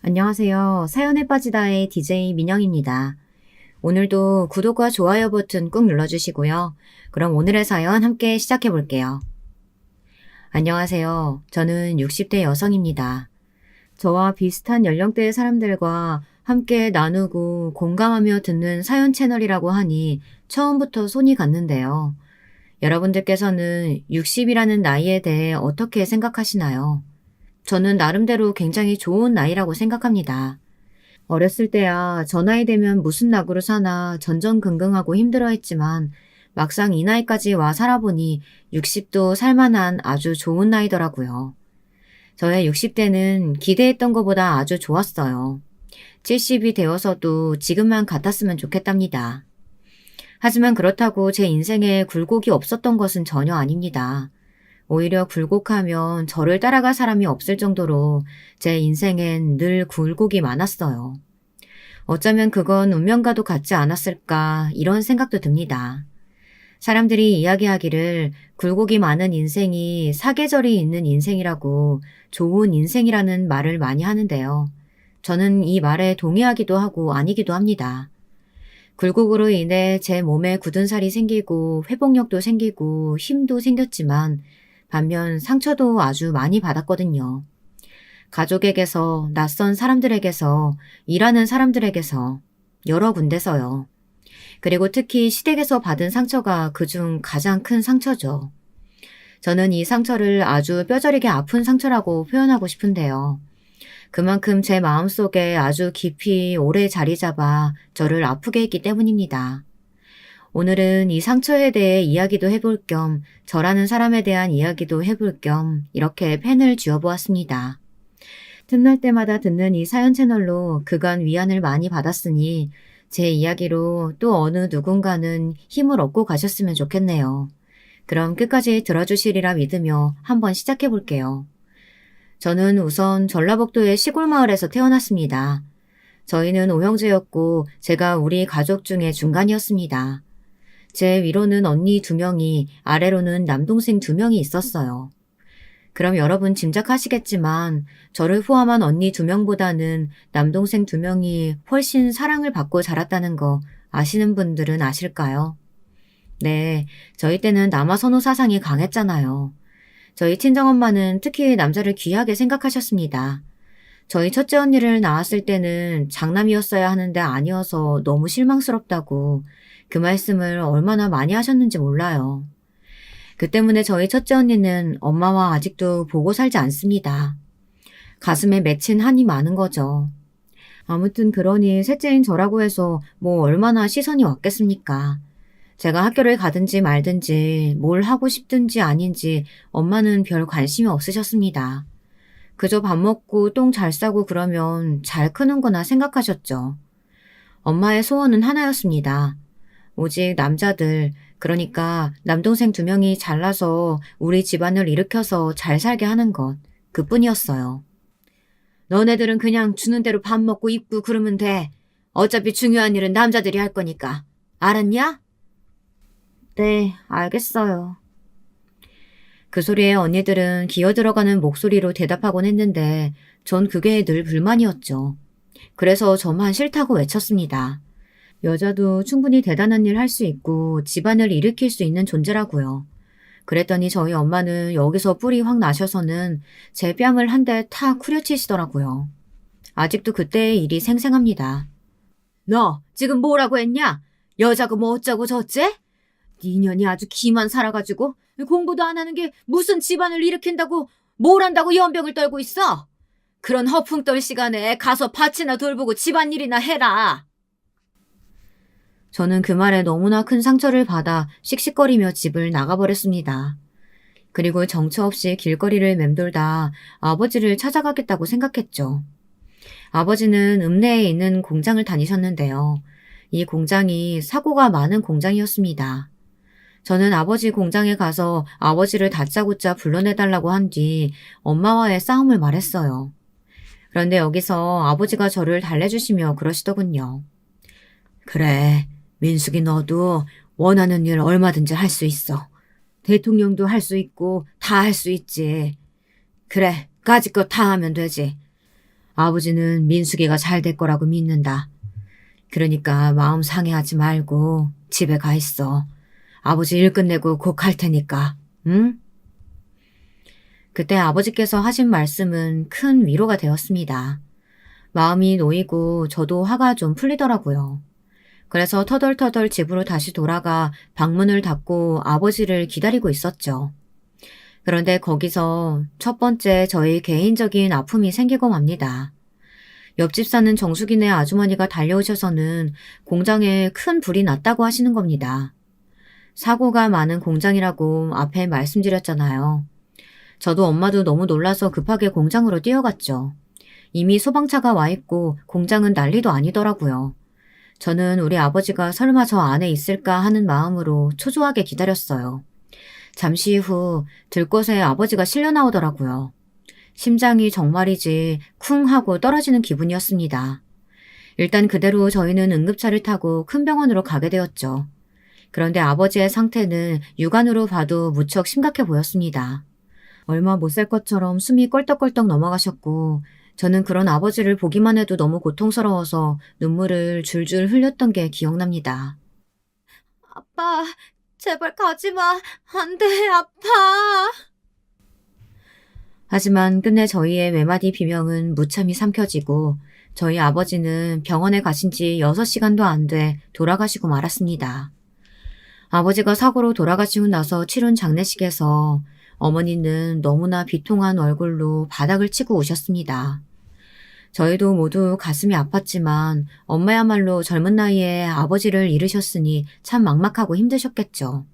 안녕하세요. 사연에 빠지다의 DJ 민영입니다. 오늘도 구독과 좋아요 버튼 꾹 눌러주시고요. 그럼 오늘의 사연 함께 시작해 볼게요. 안녕하세요. 저는 60대 여성입니다. 저와 비슷한 연령대의 사람들과 함께 나누고 공감하며 듣는 사연 채널이라고 하니 처음부터 손이 갔는데요. 여러분들께서는 60이라는 나이에 대해 어떻게 생각하시나요? 저는 나름대로 굉장히 좋은 나이라고 생각합니다. 어렸을 때야 저 나이 되면 무슨 낙으로 사나 전전긍긍하고 힘들어했지만 막상 이 나이까지 와 살아보니 60도 살만한 아주 좋은 나이더라고요. 저의 60대는 기대했던 것보다 아주 좋았어요. 70이 되어서도 지금만 같았으면 좋겠답니다. 하지만 그렇다고 제 인생에 굴곡이 없었던 것은 전혀 아닙니다. 오히려 굴곡하면 저를 따라갈 사람이 없을 정도로 제 인생엔 늘 굴곡이 많았어요. 어쩌면 그건 운명과도 같지 않았을까 이런 생각도 듭니다. 사람들이 이야기하기를 굴곡이 많은 인생이 사계절이 있는 인생이라고 좋은 인생이라는 말을 많이 하는데요. 저는 이 말에 동의하기도 하고 아니기도 합니다. 굴곡으로 인해 제 몸에 굳은 살이 생기고 회복력도 생기고 힘도 생겼지만 반면 상처도 아주 많이 받았거든요. 가족에게서, 낯선 사람들에게서, 일하는 사람들에게서, 여러 군데서요. 그리고 특히 시댁에서 받은 상처가 그중 가장 큰 상처죠. 저는 이 상처를 아주 뼈저리게 아픈 상처라고 표현하고 싶은데요. 그만큼 제 마음속에 아주 깊이 오래 자리 잡아 저를 아프게 했기 때문입니다. 오늘은 이 상처에 대해 이야기도 해볼 겸 저라는 사람에 대한 이야기도 해볼 겸 이렇게 펜을 쥐어보았습니다. 틈날 때마다 듣는 이 사연 채널로 그간 위안을 많이 받았으니 제 이야기로 또 어느 누군가는 힘을 얻고 가셨으면 좋겠네요. 그럼 끝까지 들어주시리라 믿으며 한번 시작해 볼게요. 저는 우선 전라북도의 시골 마을에서 태어났습니다. 저희는 오형제였고 제가 우리 가족 중에 중간이었습니다. 제 위로는 언니 2명이, 아래로는 남동생 2명이 있었어요. 그럼 여러분 짐작하시겠지만 저를 포함한 언니 2명보다는 남동생 2명이 훨씬 사랑을 받고 자랐다는 거 아시는 분들은 아실까요? 네, 저희 때는 남아선호 사상이 강했잖아요. 저희 친정엄마는 특히 남자를 귀하게 생각하셨습니다. 저희 첫째 언니를 낳았을 때는 장남이었어야 하는데 아니어서 너무 실망스럽다고 그 말씀을 얼마나 많이 하셨는지 몰라요. 그 때문에 저희 첫째 언니는 엄마와 아직도 보고 살지 않습니다. 가슴에 맺힌 한이 많은 거죠. 아무튼 그러니 셋째인 저라고 해서 뭐 얼마나 시선이 왔겠습니까? 제가 학교를 가든지 말든지 뭘 하고 싶든지 아닌지 엄마는 별 관심이 없으셨습니다. 그저 밥 먹고 똥 잘 싸고 그러면 잘 크는구나 생각하셨죠. 엄마의 소원은 하나였습니다. 오직 남자들, 그러니까 남동생 2명이 잘나서 우리 집안을 일으켜서 잘 살게 하는 것, 그뿐이었어요. 너네들은 그냥 주는 대로 밥 먹고 입고 그러면 돼. 어차피 중요한 일은 남자들이 할 거니까. 알았냐? 네, 알겠어요. 그 소리에 언니들은 기어들어가는 목소리로 대답하곤 했는데 전 그게 늘 불만이었죠. 그래서 저만 싫다고 외쳤습니다. 여자도 충분히 대단한 일 할 수 있고 집안을 일으킬 수 있는 존재라고요. 그랬더니 저희 엄마는 여기서 뿔이 확 나셔서는 제 뺨을 한 대 탁 후려치시더라고요. 아직도 그때의 일이 생생합니다. 너 지금 뭐라고 했냐? 여자고 뭐 어쩌고 저째? 네 년이 아주 기만 살아가지고 공부도 안 하는 게 무슨 집안을 일으킨다고 뭘 한다고 연병을 떨고 있어? 그런 허풍 떨 시간에 가서 밭이나 돌보고 집안일이나 해라. 저는 그 말에 너무나 큰 상처를 받아 씩씩거리며 집을 나가버렸습니다. 그리고 정처 없이 길거리를 맴돌다 아버지를 찾아가겠다고 생각했죠. 아버지는 읍내에 있는 공장을 다니셨는데요. 이 공장이 사고가 많은 공장이었습니다. 저는 아버지 공장에 가서 아버지를 다짜고짜 불러내달라고 한 뒤 엄마와의 싸움을 말했어요. 그런데 여기서 아버지가 저를 달래주시며 그러시더군요. 그래, 민숙이 너도 원하는 일 얼마든지 할 수 있어. 대통령도 할 수 있고 다 할 수 있지. 그래, 까짓 거 다 하면 되지. 아버지는 민숙이가 잘 될 거라고 믿는다. 그러니까 마음 상해하지 말고 집에 가 있어. 아버지 일 끝내고 곧 갈 테니까, 응? 그때 아버지께서 하신 말씀은 큰 위로가 되었습니다. 마음이 놓이고 저도 화가 좀 풀리더라고요. 그래서 터덜터덜 집으로 다시 돌아가 방문을 닫고 아버지를 기다리고 있었죠. 그런데 거기서 첫 번째 저희 개인적인 아픔이 생기고 맙니다. 옆집 사는 정숙이네 아주머니가 달려오셔서는 공장에 큰 불이 났다고 하시는 겁니다. 사고가 많은 공장이라고 앞에 말씀드렸잖아요. 저도 엄마도 너무 놀라서 급하게 공장으로 뛰어갔죠. 이미 소방차가 와 있고 공장은 난리도 아니더라고요. 저는 우리 아버지가 설마 저 안에 있을까 하는 마음으로 초조하게 기다렸어요. 잠시 후 들것에 아버지가 실려 나오더라고요. 심장이 정말이지 쿵 하고 떨어지는 기분이었습니다. 일단 그대로 저희는 응급차를 타고 큰 병원으로 가게 되었죠. 그런데 아버지의 상태는 육안으로 봐도 무척 심각해 보였습니다. 얼마 못 살 것처럼 숨이 껄떡껄떡 넘어가셨고 저는 그런 아버지를 보기만 해도 너무 고통스러워서 눈물을 줄줄 흘렸던 게 기억납니다. 아빠, 제발 가지마. 안 돼, 아파. 하지만 끝내 저희의 외마디 비명은 무참히 삼켜지고 저희 아버지는 병원에 가신 지 6시간도 안 돼 돌아가시고 말았습니다. 아버지가 사고로 돌아가시고 나서 치룬 장례식에서 어머니는 너무나 비통한 얼굴로 바닥을 치고 우셨습니다. 저희도 모두 가슴이 아팠지만 엄마야말로 젊은 나이에 아버지를 잃으셨으니 참 막막하고 힘드셨겠죠.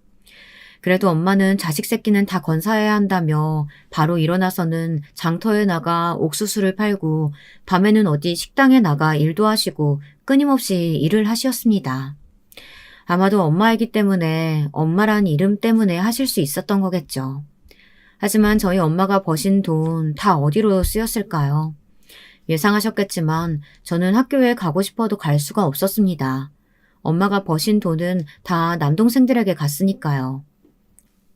그래도 엄마는 자식 새끼는 다 건사해야 한다며 바로 일어나서는 장터에 나가 옥수수를 팔고 밤에는 어디 식당에 나가 일도 하시고 끊임없이 일을 하셨습니다. 아마도 엄마이기 때문에 엄마란 이름 때문에 하실 수 있었던 거겠죠. 하지만 저희 엄마가 버신 돈 다 어디로 쓰였을까요? 예상하셨겠지만 저는 학교에 가고 싶어도 갈 수가 없었습니다. 엄마가 버신 돈은 다 남동생들에게 갔으니까요.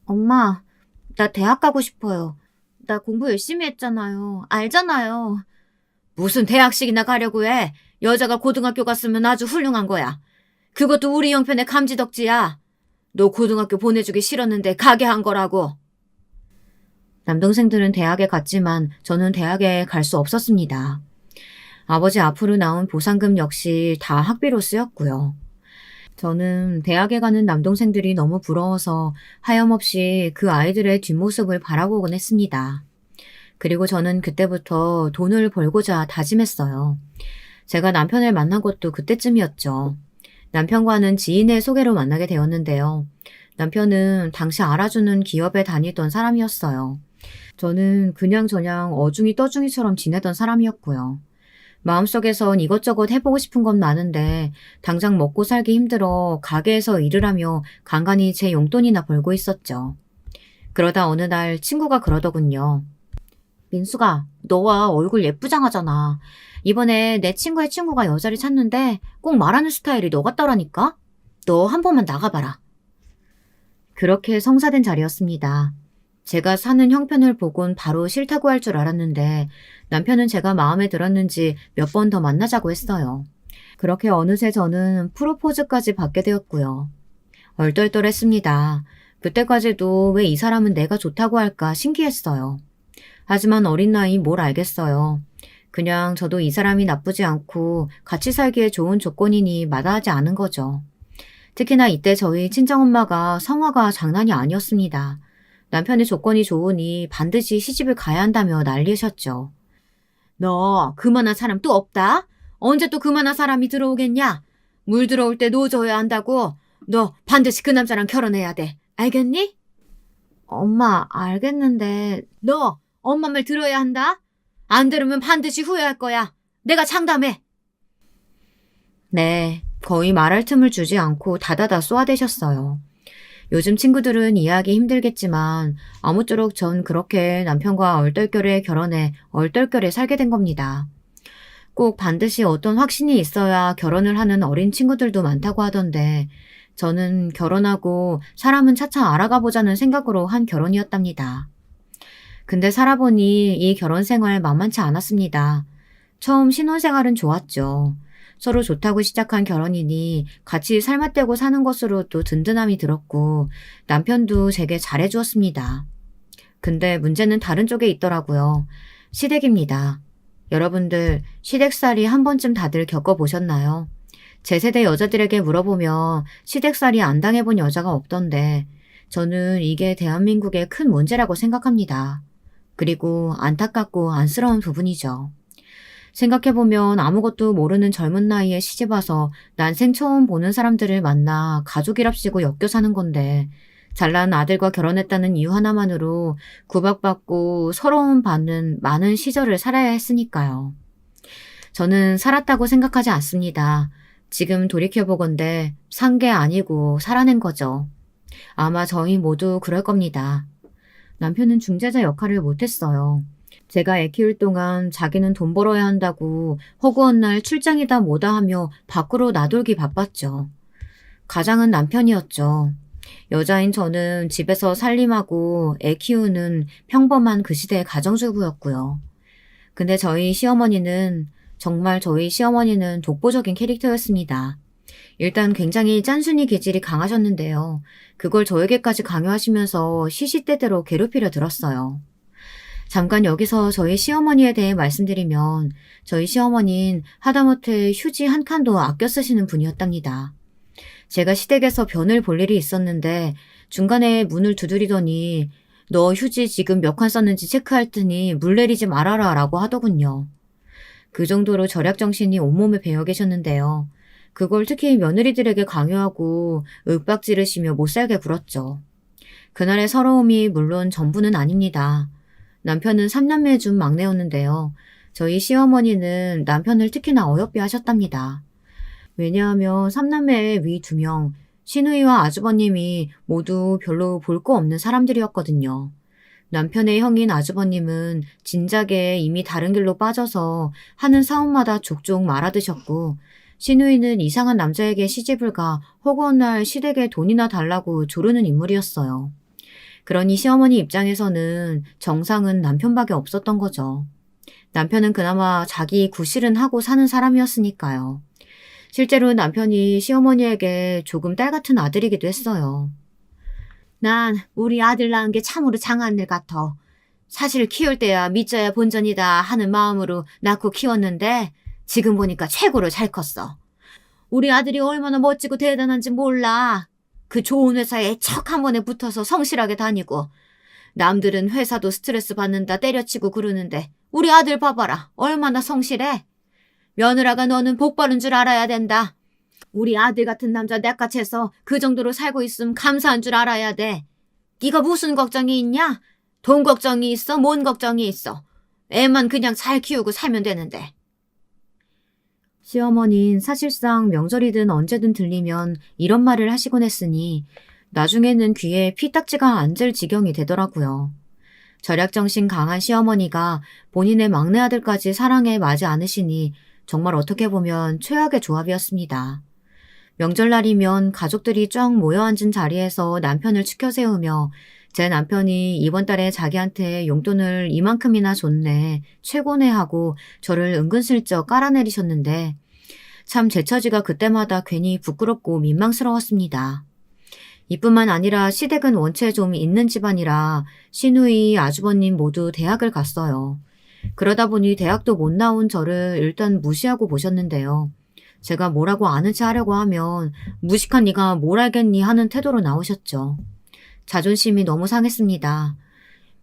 엄마, 나 대학 가고 싶어요. 나 공부 열심히 했잖아요. 알잖아요. 무슨 대학식이나 가려고 해. 여자가 고등학교 갔으면 아주 훌륭한 거야. 그것도 우리 형편의 감지덕지야. 너 고등학교 보내주기 싫었는데 가게 한 거라고. 남동생들은 대학에 갔지만 저는 대학에 갈 수 없었습니다. 아버지 앞으로 나온 보상금 역시 다 학비로 쓰였고요. 저는 대학에 가는 남동생들이 너무 부러워서 하염없이 그 아이들의 뒷모습을 바라보곤 했습니다. 그리고 저는 그때부터 돈을 벌고자 다짐했어요. 제가 남편을 만난 것도 그때쯤이었죠. 남편과는 지인의 소개로 만나게 되었는데요. 남편은 당시 알아주는 기업에 다니던 사람이었어요. 저는 그냥저냥 어중이 떠중이처럼 지내던 사람이었고요. 마음속에선 이것저것 해보고 싶은 건 많은데 당장 먹고 살기 힘들어 가게에서 일을 하며 간간히 제 용돈이나 벌고 있었죠. 그러다 어느 날 친구가 그러더군요. 민수가, 너와 얼굴 예쁘장하잖아. 이번에 내 친구의 친구가 여자를 찾는데 꼭 말하는 스타일이 너 같더라니까? 너 한 번만 나가봐라. 그렇게 성사된 자리였습니다. 제가 사는 형편을 보곤 바로 싫다고 할 줄 알았는데 남편은 제가 마음에 들었는지 몇 번 더 만나자고 했어요. 그렇게 어느새 저는 프로포즈까지 받게 되었고요. 얼떨떨했습니다. 그때까지도 왜 이 사람은 내가 좋다고 할까 신기했어요. 하지만 어린 나이 뭘 알겠어요. 그냥 저도 이 사람이 나쁘지 않고 같이 살기에 좋은 조건이니 마다하지 않은 거죠. 특히나 이때 저희 친정엄마가 성화가 장난이 아니었습니다. 남편의 조건이 좋으니 반드시 시집을 가야 한다며 난리셨죠. 너 그만한 사람 또 없다? 언제 또 그만한 사람이 들어오겠냐? 물 들어올 때 노줘야 한다고. 너 반드시 그 남자랑 결혼해야 돼. 알겠니? 엄마, 알겠는데. 너 엄마 말 들어야 한다? 안 들으면 반드시 후회할 거야. 내가 장담해. 네, 거의 말할 틈을 주지 않고 다다다 쏘아대셨어요. 요즘 친구들은 이해하기 힘들겠지만 아무쪼록 전 그렇게 남편과 얼떨결에 결혼해 얼떨결에 살게 된 겁니다. 꼭 반드시 어떤 확신이 있어야 결혼을 하는 어린 친구들도 많다고 하던데 저는 결혼하고 사람은 차차 알아가 보자는 생각으로 한 결혼이었답니다. 근데 살아보니 이 결혼 생활 만만치 않았습니다. 처음 신혼생활은 좋았죠. 서로 좋다고 시작한 결혼이니 같이 살맛대고 사는 것으로 또 든든함이 들었고 남편도 제게 잘해주었습니다. 근데 문제는 다른 쪽에 있더라고요. 시댁입니다. 여러분들 시댁살이 한 번쯤 다들 겪어보셨나요? 제 세대 여자들에게 물어보면 시댁살이 안 당해본 여자가 없던데 저는 이게 대한민국의 큰 문제라고 생각합니다. 그리고 안타깝고 안쓰러운 부분이죠. 생각해보면 아무것도 모르는 젊은 나이에 시집와서 난생 처음 보는 사람들을 만나 가족이랍시고 엮여 사는 건데 잘난 아들과 결혼했다는 이유 하나만으로 구박받고 서러움 받는 많은 시절을 살아야 했으니까요. 저는 살았다고 생각하지 않습니다. 지금 돌이켜보건대 산 게 아니고 살아낸 거죠. 아마 저희 모두 그럴 겁니다. 남편은 중재자 역할을 못했어요. 제가 애 키울 동안 자기는 돈 벌어야 한다고 허구한 날 출장이다 뭐다 하며 밖으로 나돌기 바빴죠. 가장은 남편이었죠. 여자인 저는 집에서 살림하고 애 키우는 평범한 그 시대의 가정주부였고요. 근데 저희 시어머니는 독보적인 캐릭터였습니다. 일단 굉장히 짠순이 기질이 강하셨는데요. 그걸 저에게까지 강요하시면서 시시때때로 괴롭히려 들었어요. 잠깐 여기서 저희 시어머니에 대해 말씀드리면 저희 시어머니는 하다못해 휴지 한 칸도 아껴 쓰시는 분이었답니다. 제가 시댁에서 변을 볼 일이 있었는데 중간에 문을 두드리더니 너 휴지 지금 몇 칸 썼는지 체크할 테니 물 내리지 말아라 라고 하더군요. 그 정도로 절약정신이 온몸에 배어 계셨는데요. 그걸 특히 며느리들에게 강요하고 윽박지르시며 못살게 굴었죠. 그날의 서러움이 물론 전부는 아닙니다. 남편은 3남매 중 막내였는데요. 저희 시어머니는 남편을 특히나 어여삐 하셨답니다. 왜냐하면 3남매의 위 2명, 시누이와 아주버님이 모두 별로 볼 거 없는 사람들이었거든요. 남편의 형인 아주버님은 진작에 이미 다른 길로 빠져서 하는 사업마다 족족 말아드셨고 시누이는 이상한 남자에게 시집을 가 허구한 날 시댁에 돈이나 달라고 조르는 인물이었어요. 그러니 시어머니 입장에서는 정상은 남편밖에 없었던 거죠. 남편은 그나마 자기 구실은 하고 사는 사람이었으니까요. 실제로 남편이 시어머니에게 조금 딸 같은 아들이기도 했어요. 난 우리 아들 낳은 게 참으로 장하늘 같아. 사실 키울 때야 믿져야 본전이다 하는 마음으로 낳고 키웠는데 지금 보니까 최고로 잘 컸어. 우리 아들이 얼마나 멋지고 대단한지 몰라. 그 좋은 회사에 척 한 번에 붙어서 성실하게 다니고 남들은 회사도 스트레스 받는다 때려치고 그러는데 우리 아들 봐봐라. 얼마나 성실해. 며느라가 너는 복 받은 줄 알아야 된다. 우리 아들 같은 남자 내같이 해서 그 정도로 살고 있음 감사한 줄 알아야 돼. 네가 무슨 걱정이 있냐? 돈 걱정이 있어? 뭔 걱정이 있어? 애만 그냥 잘 키우고 살면 되는데. 시어머니는 사실상 명절이든 언제든 들리면 이런 말을 하시곤 했으니 나중에는 귀에 피딱지가 앉을 지경이 되더라고요. 절약정신 강한 시어머니가 본인의 막내 아들까지 사랑에 마지 않으시니 정말 어떻게 보면 최악의 조합이었습니다. 명절날이면 가족들이 쫙 모여 앉은 자리에서 남편을 치켜 세우며 제 남편이 이번 달에 자기한테 용돈을 이만큼이나 줬네, 최고네 하고 저를 은근슬쩍 깔아내리셨는데 참 제 처지가 그때마다 괜히 부끄럽고 민망스러웠습니다. 이뿐만 아니라 시댁은 원체 좀 있는 집안이라 시누이, 아주버님 모두 대학을 갔어요. 그러다 보니 대학도 못 나온 저를 일단 무시하고 보셨는데요. 제가 뭐라고 아는 체 하려고 하면 무식한 네가 뭘 알겠니 하는 태도로 나오셨죠. 자존심이 너무 상했습니다.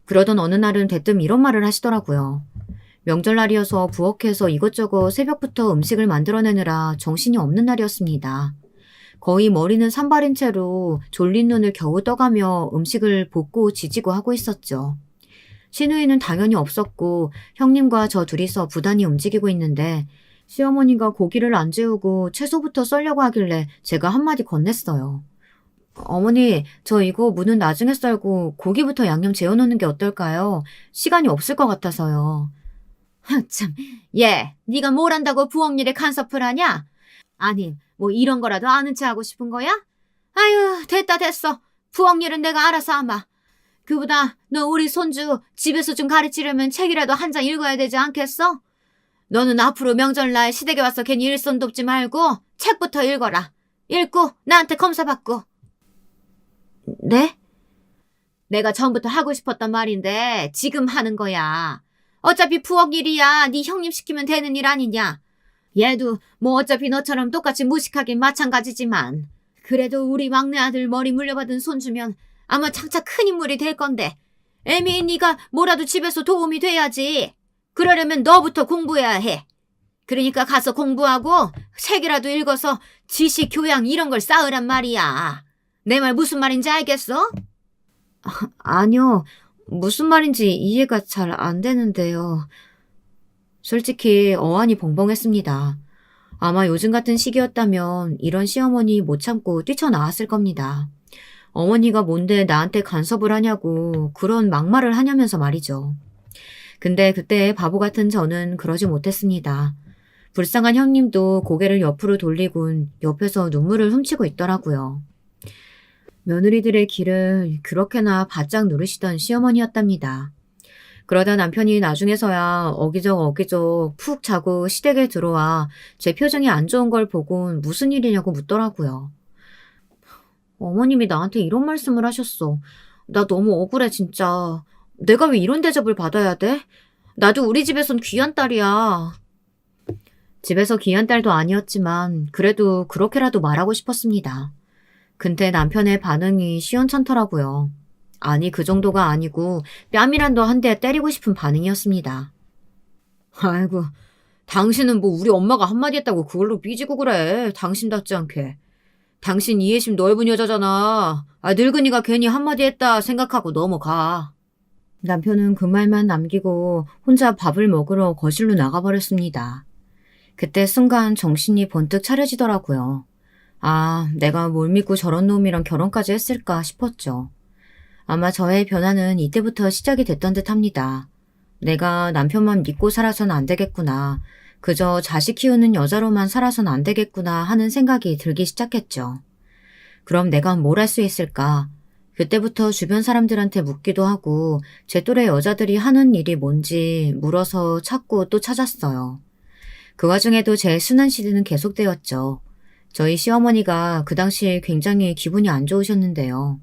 그러던 어느 날은 대뜸 이런 말을 하시더라고요. 명절날이어서 부엌에서 이것저것 새벽부터 음식을 만들어내느라 정신이 없는 날이었습니다. 거의 머리는 산발인 채로 졸린 눈을 겨우 떠가며 음식을 볶고 지지고 하고 있었죠. 시누이는 당연히 없었고 형님과 저 둘이서 부단히 움직이고 있는데 시어머니가 고기를 안 재우고 채소부터 썰려고 하길래 제가 한마디 건넸어요. 어머니, 저 이거 무는 나중에 썰고 고기부터 양념 재워놓는 게 어떨까요? 시간이 없을 것 같아서요. 참, 얘, 네가 뭘 안다고 부엌 일에 간섭을 하냐? 아니, 뭐 이런 거라도 아는 체 하고 싶은 거야? 아유, 됐어. 부엌 일은 내가 알아서 하마. 그보다 너 우리 손주 집에서 좀 가르치려면 책이라도 한 장 읽어야 되지 않겠어? 너는 앞으로 명절날 시댁에 와서 괜히 일손 돕지 말고 책부터 읽어라. 읽고 나한테 검사받고. 네? 내가 전부터 하고 싶었던 말인데 지금 하는 거야. 어차피 부엌 일이야. 네 형님 시키면 되는 일 아니냐. 얘도 뭐 어차피 너처럼 똑같이 무식하긴 마찬가지지만 그래도 우리 막내 아들 머리 물려받은 손주면 아마 장차 큰 인물이 될 건데 애미 네가 뭐라도 집에서 도움이 돼야지. 그러려면 너부터 공부해야 해. 그러니까 가서 공부하고 책이라도 읽어서 지식, 교양 이런 걸 쌓으란 말이야. 내 말 무슨 말인지 알겠어? 아니요. 무슨 말인지 이해가 잘 안 되는데요. 솔직히 어안이 벙벙했습니다. 아마 요즘 같은 시기였다면 이런 시어머니 못 참고 뛰쳐나왔을 겁니다. 어머니가 뭔데 나한테 간섭을 하냐고 그런 막말을 하냐면서 말이죠. 근데 그때 바보 같은 저는 그러지 못했습니다. 불쌍한 형님도 고개를 옆으로 돌리곤 옆에서 눈물을 훔치고 있더라고요. 며느리들의 길을 그렇게나 바짝 누르시던 시어머니였답니다. 그러다 남편이 나중에서야 어기적 푹 자고 시댁에 들어와 제 표정이 안 좋은 걸 보고 무슨 일이냐고 묻더라고요. 어머님이 나한테 이런 말씀을 하셨어. 나 너무 억울해 진짜. 내가 왜 이런 대접을 받아야 돼? 나도 우리 집에선 귀한 딸이야. 집에서 귀한 딸도 아니었지만 그래도 그렇게라도 말하고 싶었습니다. 근데 남편의 반응이 시원찮더라고요. 아니 그 정도가 아니고 뺨이란도 한 대 때리고 싶은 반응이었습니다. 아이고, 당신은 뭐 우리 엄마가 한마디 했다고 그걸로 삐지고 그래. 당신답지 않게. 당신 이해심 넓은 여자잖아. 늙은이가 괜히 한마디 했다 생각하고 넘어가. 남편은 그 말만 남기고 혼자 밥을 먹으러 거실로 나가버렸습니다. 그때 순간 정신이 번뜩 차려지더라고요. 아, 내가 뭘 믿고 저런 놈이랑 결혼까지 했을까 싶었죠. 아마 저의 변화는 이때부터 시작이 됐던 듯 합니다. 내가 남편만 믿고 살아선 안 되겠구나. 그저 자식 키우는 여자로만 살아선 안 되겠구나 하는 생각이 들기 시작했죠. 그럼 내가 뭘 할 수 있을까? 그때부터 주변 사람들한테 묻기도 하고 제 또래 여자들이 하는 일이 뭔지 물어서 찾고 또 찾았어요. 그 와중에도 제 순환 시대는 계속되었죠. 저희 시어머니가 그 당시에 굉장히 기분이 안 좋으셨는데요.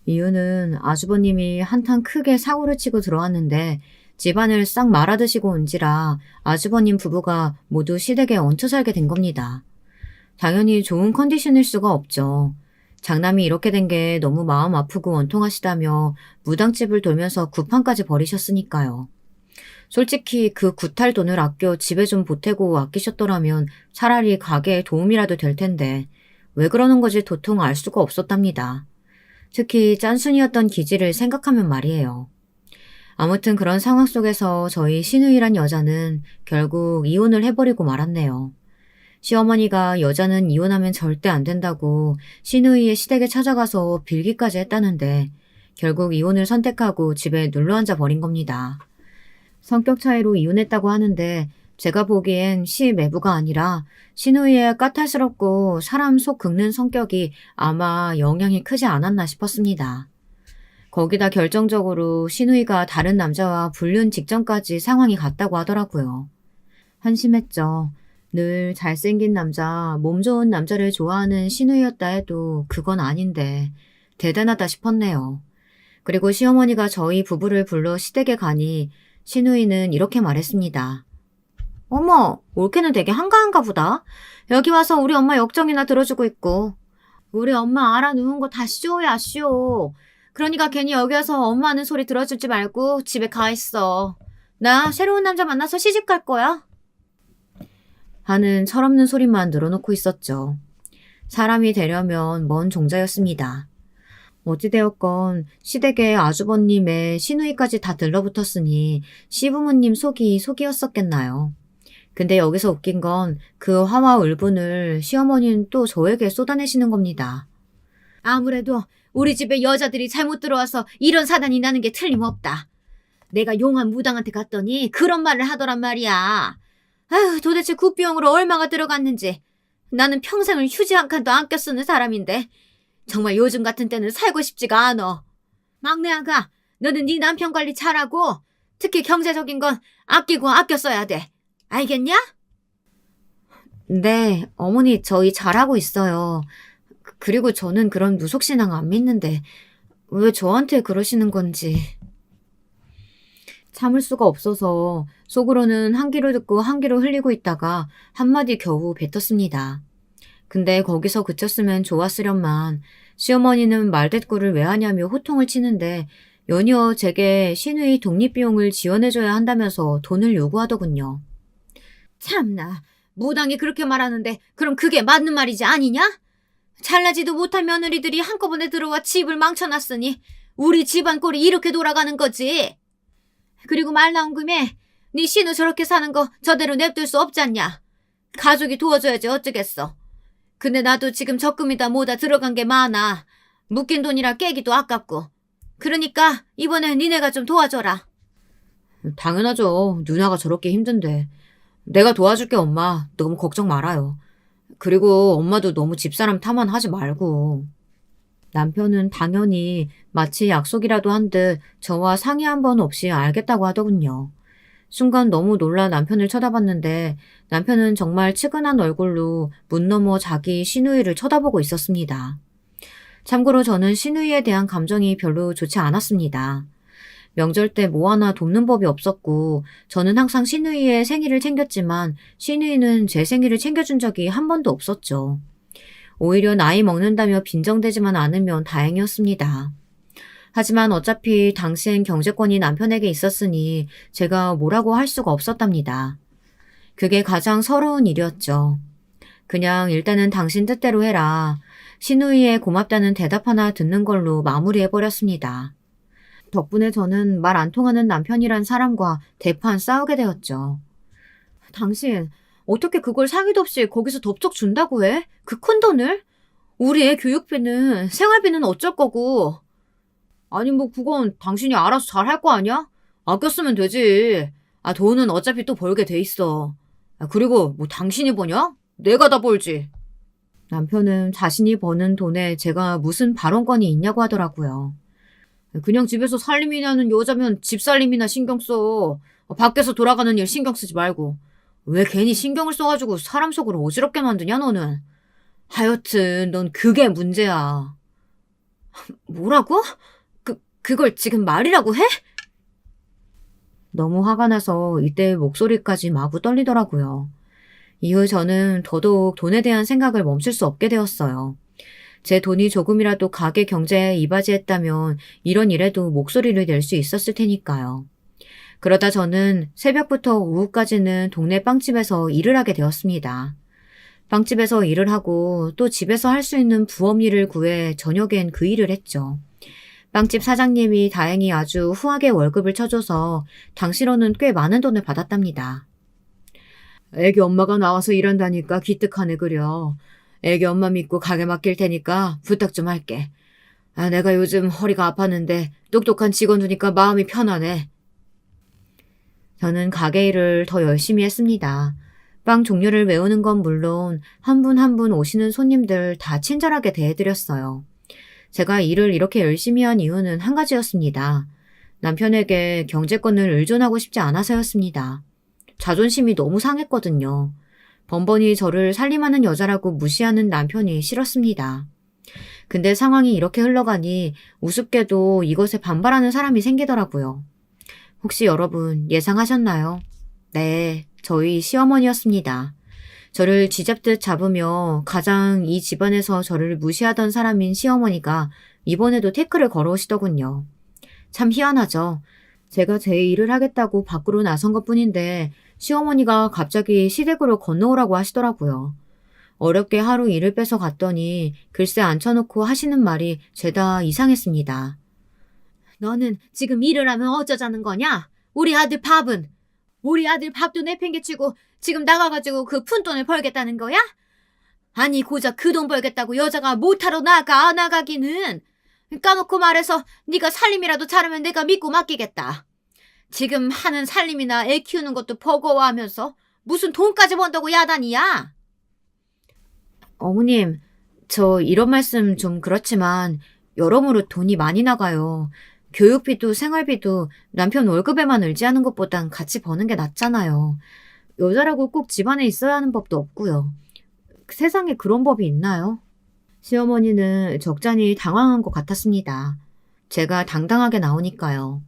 이유는 아주버님이 한탕 크게 사고를 치고 들어왔는데 집안을 싹 말아드시고 온지라 아주버님 부부가 모두 시댁에 얹혀 살게 된 겁니다. 당연히 좋은 컨디션일 수가 없죠. 장남이 이렇게 된 게 너무 마음 아프고 원통하시다며 무당집을 돌면서 구판까지 벌이셨으니까요. 솔직히 그 구탈 돈을 아껴 집에 좀 보태고 아끼셨더라면 차라리 가게에 도움이라도 될 텐데 왜 그러는 건지 도통 알 수가 없었답니다. 특히 짠순이였던 기지를 생각하면 말이에요. 아무튼 그런 상황 속에서 저희 신우이란 여자는 결국 이혼을 해버리고 말았네요. 시어머니가 여자는 이혼하면 절대 안 된다고 신우이의 시댁에 찾아가서 빌기까지 했다는데 결국 이혼을 선택하고 집에 눌러앉아 버린 겁니다. 성격 차이로 이혼했다고 하는데 제가 보기엔 시매부가 아니라 신우이의 까탈스럽고 사람 속 긁는 성격이 아마 영향이 크지 않았나 싶었습니다. 거기다 결정적으로 신우이가 다른 남자와 불륜 직전까지 상황이 갔다고 하더라고요. 한심했죠. 늘 잘생긴 남자, 몸 좋은 남자를 좋아하는 신우이였다 해도 그건 아닌데 대단하다 싶었네요. 그리고 시어머니가 저희 부부를 불러 시댁에 가니 신우이는 이렇게 말했습니다. 어머, 올케는 되게 한가한가 보다. 여기 와서 우리 엄마 역정이나 들어주고 있고. 우리 엄마 알아누운 거 다 쇼야, 쇼. 그러니까 괜히 여기 와서 엄마 하는 소리 들어주지 말고 집에 가 있어. 나 새로운 남자 만나서 시집 갈 거야. 하는 철없는 소리만 늘어놓고 있었죠. 사람이 되려면 먼 종자였습니다. 어찌되었건 시댁에 아주버님의 시누이까지 다 들러붙었으니 시부모님 속이 속이었었겠나요. 근데 여기서 웃긴 건 그 화와 울분을 시어머니는 또 저에게 쏟아내시는 겁니다. 아무래도 우리 집에 여자들이 잘못 들어와서 이런 사단이 나는 게 틀림없다. 내가 용한 무당한테 갔더니 그런 말을 하더란 말이야. 아휴, 도대체 굿비용으로 얼마가 들어갔는지. 나는 평생을 휴지 한 칸도 안 껴 쓰는 사람인데 정말 요즘 같은 때는 살고 싶지가 않어. 막내 아가, 너는 네 남편 관리 잘하고 특히 경제적인 건 아끼고 아껴 써야 돼. 알겠냐? 네, 어머니 저희 잘하고 있어요. 그리고 저는 그런 무속신앙 안 믿는데 왜 저한테 그러시는 건지. 참을 수가 없어서 속으로는 한 귀로 듣고 한 귀로 흘리고 있다가 한마디 겨우 뱉었습니다. 근데 거기서 그쳤으면 좋았으련만 시어머니는 말대꾸를 왜 하냐며 호통을 치는데 연이어 제게 신의 독립비용을 지원해줘야 한다면서 돈을 요구하더군요. 참나, 무당이 그렇게 말하는데 그럼 그게 맞는 말이지 아니냐? 잘나지도 못한 며느리들이 한꺼번에 들어와 집을 망쳐놨으니 우리 집안 꼴이 이렇게 돌아가는 거지. 그리고 말 나온 김에 네 신우 저렇게 사는 거 저대로 냅둘 수 없잖냐. 가족이 도와줘야지 어쩌겠어. 근데 나도 지금 적금이다 뭐다 들어간 게 많아. 묶인 돈이라 깨기도 아깝고. 그러니까 이번엔 니네가 좀 도와줘라. 당연하죠. 누나가 저렇게 힘든데. 내가 도와줄게 엄마. 너무 걱정 말아요. 그리고 엄마도 너무 집사람 탓만 하지 말고. 남편은 당연히 마치 약속이라도 한 듯 저와 상의 한 번 없이 알겠다고 하더군요. 순간 너무 놀라 남편을 쳐다봤는데 남편은 정말 측은한 얼굴로 문 너머 자기 시누이를 쳐다보고 있었습니다. 참고로 저는 시누이에 대한 감정이 별로 좋지 않았습니다. 명절 때 뭐 하나 돕는 법이 없었고 저는 항상 시누이의 생일을 챙겼지만 시누이는 제 생일을 챙겨준 적이 한 번도 없었죠. 오히려 나이 먹는다며 빈정대지만 않으면 다행이었습니다. 하지만 어차피 당시엔 경제권이 남편에게 있었으니 제가 뭐라고 할 수가 없었답니다. 그게 가장 서러운 일이었죠. 그냥 일단은 당신 뜻대로 해라. 시누이의 고맙다는 대답 하나 듣는 걸로 마무리해버렸습니다. 덕분에 저는 말 안 통하는 남편이란 사람과 대판 싸우게 되었죠. 당신 어떻게 그걸 상의도 없이 거기서 덥석 준다고 해? 그 큰 돈을? 우리 애 교육비는 생활비는 어쩔 거고. 아니 뭐 그건 당신이 알아서 잘 할 거 아니야? 아껴 쓰면 되지. 돈은 어차피 또 벌게 돼 있어. 그리고 뭐 당신이 버냐? 내가 다 벌지. 남편은 자신이 버는 돈에 제가 무슨 발언권이 있냐고 하더라고요. 그냥 집에서 살림이나 하는 여자면 집살림이나 신경 써. 밖에서 돌아가는 일 신경 쓰지 말고. 왜 괜히 신경을 써가지고 사람 속을 어지럽게 만드냐 너는. 하여튼 넌 그게 문제야. 뭐라고? 그걸 지금 말이라고 해? 너무 화가 나서 이때 목소리까지 마구 떨리더라고요. 이후 저는 더더욱 돈에 대한 생각을 멈출 수 없게 되었어요. 제 돈이 조금이라도 가게 경제에 이바지했다면 이런 일에도 목소리를 낼 수 있었을 테니까요. 그러다 저는 새벽부터 오후까지는 동네 빵집에서 일을 하게 되었습니다. 빵집에서 일을 하고 또 집에서 할 수 있는 부업 일을 구해 저녁엔 그 일을 했죠. 빵집 사장님이 다행히 아주 후하게 월급을 쳐줘서 당시로는 꽤 많은 돈을 받았답니다. 애기 엄마가 나와서 일한다니까 기특하네 그려. 애기 엄마 믿고 가게 맡길 테니까 부탁 좀 할게. 내가 요즘 허리가 아팠는데 똑똑한 직원 두니까 마음이 편하네. 저는 가게 일을 더 열심히 했습니다. 빵 종류를 외우는 건 물론 한 분 한 분 오시는 손님들 다 친절하게 대해드렸어요. 제가 일을 이렇게 열심히 한 이유는 한 가지였습니다. 남편에게 경제권을 의존하고 싶지 않아서였습니다. 자존심이 너무 상했거든요. 번번이 저를 살림하는 여자라고 무시하는 남편이 싫었습니다. 근데 상황이 이렇게 흘러가니 우습게도 이것에 반발하는 사람이 생기더라고요. 혹시 여러분 예상하셨나요? 네, 저희 시어머니였습니다. 저를 쥐잡듯 잡으며 가장 이 집안에서 저를 무시하던 사람인 시어머니가 이번에도 태클을 걸어오시더군요. 참 희한하죠. 제가 제 일을 하겠다고 밖으로 나선 것뿐인데 시어머니가 갑자기 시댁으로 건너오라고 하시더라고요. 어렵게 하루 일을 뺏어 갔더니 글쎄 앉혀놓고 하시는 말이 죄다 이상했습니다. 너는 지금 일을 하면 어쩌자는 거냐? 우리 아들 밥은? 우리 아들 밥도 내팽개치고 지금 나가가지고 그 푼돈을 벌겠다는 거야? 아니 고작 그 돈 벌겠다고 여자가 못하러 나가 안 나가기는. 까놓고 말해서 네가 살림이라도 잘하면 내가 믿고 맡기겠다. 지금 하는 살림이나 애 키우는 것도 버거워하면서 무슨 돈까지 번다고 야단이야? 어머님, 저 이런 말씀 좀 그렇지만 여러모로 돈이 많이 나가요. 교육비도 생활비도 남편 월급에만 의지하는 것보단 같이 버는 게 낫잖아요. 여자라고 꼭 집안에 있어야 하는 법도 없고요. 세상에 그런 법이 있나요? 시어머니는 적잖이 당황한 것 같았습니다. 제가 당당하게 나오니까요.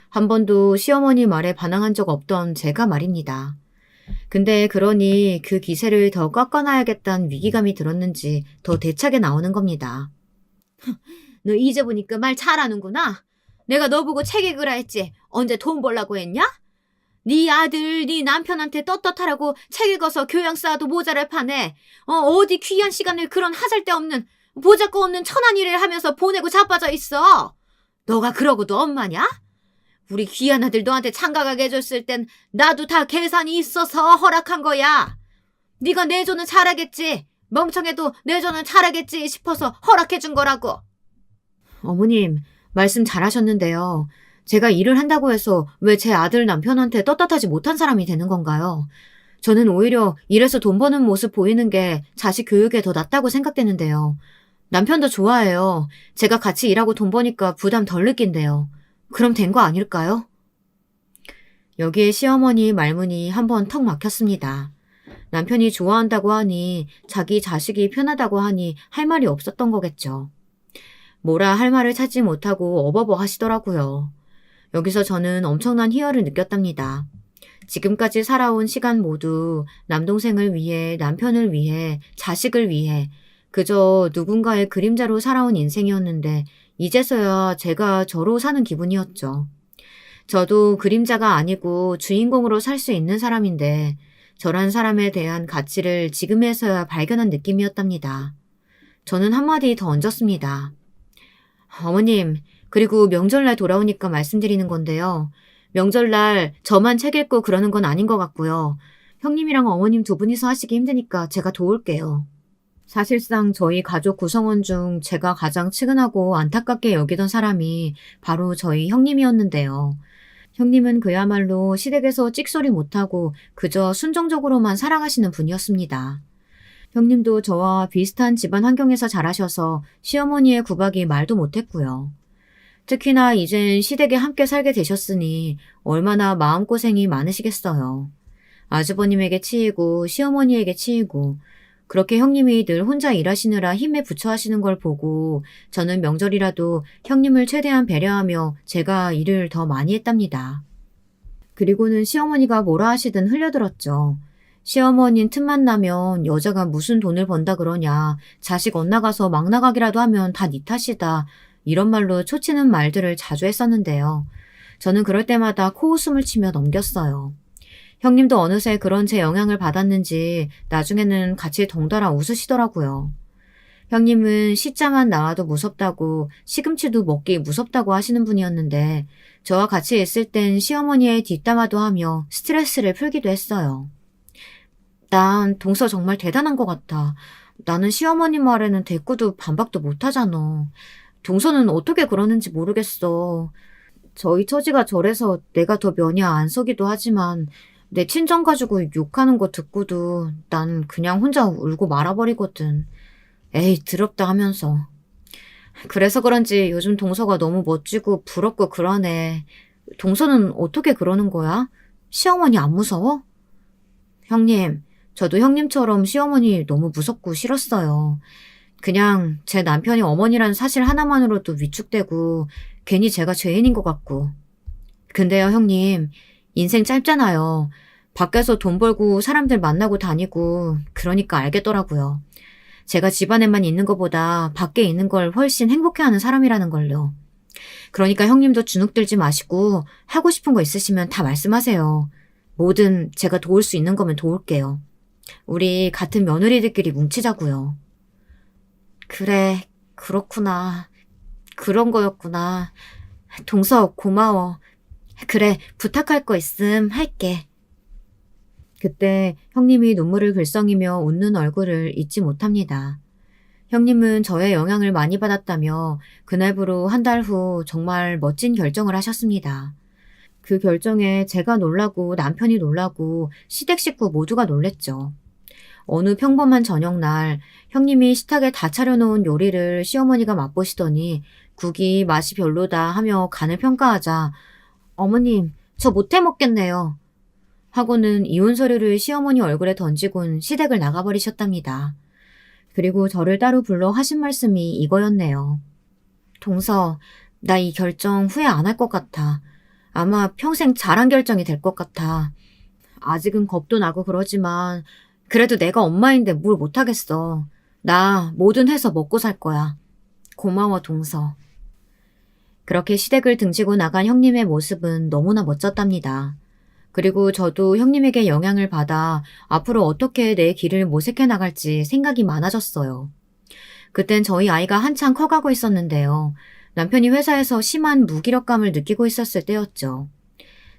한 번도 시어머니 말에 반항한 적 없던 제가 말입니다. 근데 그러니 그 기세를 더 꺾어놔야겠다는 위기감이 들었는지 더 대차게 나오는 겁니다. 너 이제 보니까 말 잘하는구나. 내가 너 보고 책 읽으라 했지. 언제 돈 벌라고 했냐? 네 아들, 네 남편한테 떳떳하라고 책 읽어서 교양 쌓아도 모자랄 판에 어디 귀한 시간을 그런 하잘데없는 보잘것없는 천한 일을 하면서 보내고 자빠져 있어. 너가 그러고도 엄마냐? 우리 귀한 아들 너한테 장가가게 해줬을 땐 나도 다 계산이 있어서 허락한 거야. 네가 내조는 잘하겠지. 멍청해도 내조는 잘하겠지 싶어서 허락해준 거라고. 어머님, 말씀 잘하셨는데요. 제가 일을 한다고 해서 왜 제 아들 남편한테 떳떳하지 못한 사람이 되는 건가요? 저는 오히려 일해서 돈 버는 모습 보이는 게 자식 교육에 더 낫다고 생각되는데요. 남편도 좋아해요. 제가 같이 일하고 돈 버니까 부담 덜 느낀대요. 그럼 된 거 아닐까요? 여기에 시어머니 말문이 한번 턱 막혔습니다. 남편이 좋아한다고 하니 자기 자식이 편하다고 하니 할 말이 없었던 거겠죠. 뭐라 할 말을 찾지 못하고 어버버 하시더라고요. 여기서 저는 엄청난 희열을 느꼈답니다. 지금까지 살아온 시간 모두 남동생을 위해, 남편을 위해, 자식을 위해 그저 누군가의 그림자로 살아온 인생이었는데 이제서야 제가 저로 사는 기분이었죠. 저도 그림자가 아니고 주인공으로 살 수 있는 사람인데 저란 사람에 대한 가치를 지금에서야 발견한 느낌이었답니다. 저는 한마디 더 얹었습니다. 어머님, 그리고 명절날 돌아오니까 말씀드리는 건데요. 명절날 저만 책 읽고 그러는 건 아닌 것 같고요. 형님이랑 어머님 두 분이서 하시기 힘드니까 제가 도울게요. 사실상 저희 가족 구성원 중 제가 가장 측은하고 안타깝게 여기던 사람이 바로 저희 형님이었는데요. 형님은 그야말로 시댁에서 찍소리 못하고 그저 순종적으로만 살아가시는 분이었습니다. 형님도 저와 비슷한 집안 환경에서 자라셔서 시어머니의 구박이 말도 못했고요. 특히나 이젠 시댁에 함께 살게 되셨으니 얼마나 마음고생이 많으시겠어요. 아주버님에게 치이고 시어머니에게 치이고 그렇게 형님이 늘 혼자 일하시느라 힘에 부처 하시는 걸 보고 저는 명절이라도 형님을 최대한 배려하며 제가 일을 더 많이 했답니다. 그리고는 시어머니가 뭐라 하시든 흘려들었죠. 시어머니는 틈만 나면 여자가 무슨 돈을 번다 그러냐, 자식 엇나가서 막 나가기라도 하면 다 네 탓이다, 이런 말로 초치는 말들을 자주 했었는데요. 저는 그럴 때마다 코웃음을 치며 넘겼어요. 형님도 어느새 그런 제 영향을 받았는지 나중에는 같이 덩달아 웃으시더라고요. 형님은 시자만 나와도 무섭다고 시금치도 먹기 무섭다고 하시는 분이었는데 저와 같이 있을 땐 시어머니의 뒷담화도 하며 스트레스를 풀기도 했어요. 난 동서 정말 대단한 것 같아. 나는 시어머니 말에는 대꾸도 반박도 못하잖아. 동서는 어떻게 그러는지 모르겠어. 저희 처지가 저래서 내가 더 면이 안 서기도 하지만 내 친정 가지고 욕하는 거 듣고도 난 그냥 혼자 울고 말아버리거든. 에이, 더럽다 하면서. 그래서 그런지 요즘 동서가 너무 멋지고 부럽고 그러네. 동서는 어떻게 그러는 거야? 시어머니 안 무서워? 형님, 저도 형님처럼 시어머니 너무 무섭고 싫었어요. 그냥 제 남편이 어머니란 사실 하나만으로도 위축되고 괜히 제가 죄인인 것 같고. 근데요, 형님, 인생 짧잖아요. 밖에서 돈 벌고 사람들 만나고 다니고 그러니까 알겠더라고요. 제가 집안에만 있는 것보다 밖에 있는 걸 훨씬 행복해하는 사람이라는 걸요. 그러니까 형님도 주눅 들지 마시고 하고 싶은 거 있으시면 다 말씀하세요. 뭐든 제가 도울 수 있는 거면 도울게요. 우리 같은 며느리들끼리 뭉치자고요. 그래, 그렇구나. 그런 거였구나. 동서 고마워. 그래, 부탁할 거 있음 할게. 그때 형님이 눈물을 글썽이며 웃는 얼굴을 잊지 못합니다. 형님은 저의 영향을 많이 받았다며 그날부로 한 달 후 정말 멋진 결정을 하셨습니다. 그 결정에 제가 놀라고 남편이 놀라고 시댁 식구 모두가 놀랬죠. 어느 평범한 저녁날 형님이 식탁에 다 차려놓은 요리를 시어머니가 맛보시더니 국이 맛이 별로다 하며 간을 평가하자 어머님, 저 못해 먹겠네요. 하고는 이혼 서류를 시어머니 얼굴에 던지곤 시댁을 나가버리셨답니다. 그리고 저를 따로 불러 하신 말씀이 이거였네요. 동서, 나 이 결정 후회 안 할 것 같아. 아마 평생 잘한 결정이 될 것 같아. 아직은 겁도 나고 그러지만 그래도 내가 엄마인데 뭘 못하겠어. 나 뭐든 해서 먹고 살 거야. 고마워, 동서. 그렇게 시댁을 등지고 나간 형님의 모습은 너무나 멋졌답니다. 그리고 저도 형님에게 영향을 받아 앞으로 어떻게 내 길을 모색해 나갈지 생각이 많아졌어요. 그땐 저희 아이가 한창 커가고 있었는데요. 남편이 회사에서 심한 무기력감을 느끼고 있었을 때였죠.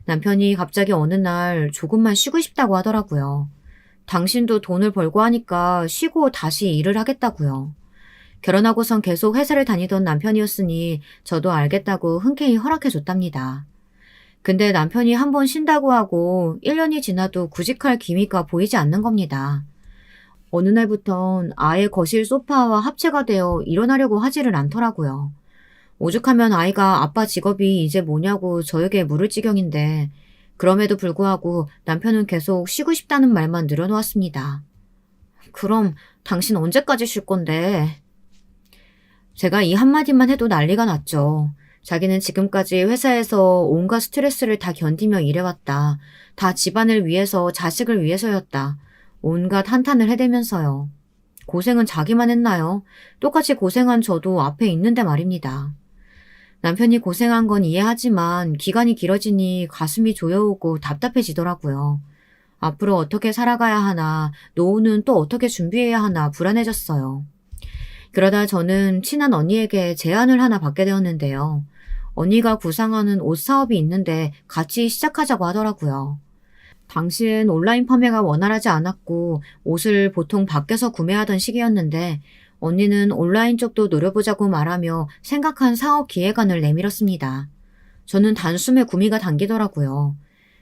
남편이 갑자기 어느 날 조금만 쉬고 싶다고 하더라고요. 당신도 돈을 벌고 하니까 쉬고 다시 일을 하겠다고요. 결혼하고선 계속 회사를 다니던 남편이었으니 저도 알겠다고 흔쾌히 허락해줬답니다. 근데 남편이 한 번 쉰다고 하고 1년이 지나도 구직할 기미가 보이지 않는 겁니다. 어느 날부턴 아예 거실 소파와 합체가 되어 일어나려고 하지를 않더라고요. 오죽하면 아이가 아빠 직업이 이제 뭐냐고 저에게 물을 지경인데 그럼에도 불구하고 남편은 계속 쉬고 싶다는 말만 늘어놓았습니다. 그럼 당신 언제까지 쉴 건데? 제가 이 한마디만 해도 난리가 났죠. 자기는 지금까지 회사에서 온갖 스트레스를 다 견디며 일해왔다. 다 집안을 위해서 자식을 위해서였다. 온갖 한탄을 해대면서요. 고생은 자기만 했나요? 똑같이 고생한 저도 앞에 있는데 말입니다. 남편이 고생한 건 이해하지만 기간이 길어지니 가슴이 조여오고 답답해지더라고요. 앞으로 어떻게 살아가야 하나, 노후는 또 어떻게 준비해야 하나 불안해졌어요. 그러다 저는 친한 언니에게 제안을 하나 받게 되었는데요. 언니가 구상하는 옷 사업이 있는데 같이 시작하자고 하더라고요. 당시엔 온라인 판매가 원활하지 않았고 옷을 보통 밖에서 구매하던 시기였는데 언니는 온라인 쪽도 노려보자고 말하며 생각한 사업 기획안을 내밀었습니다. 저는 단숨에 구미가 당기더라고요.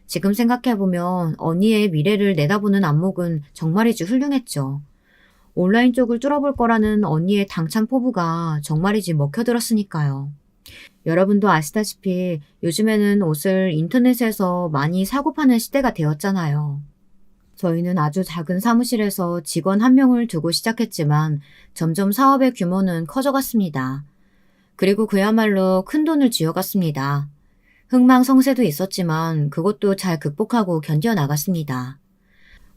지금 생각해보면 언니의 미래를 내다보는 안목은 정말이지 훌륭했죠. 온라인 쪽을 뚫어볼 거라는 언니의 당찬 포부가 정말이지 먹혀들었으니까요. 여러분도 아시다시피 요즘에는 옷을 인터넷에서 많이 사고 파는 시대가 되었잖아요. 저희는 아주 작은 사무실에서 직원 한 명을 두고 시작했지만 점점 사업의 규모는 커져갔습니다. 그리고 그야말로 큰 돈을 쥐어갔습니다. 흥망성쇠도 있었지만 그것도 잘 극복하고 견뎌나갔습니다.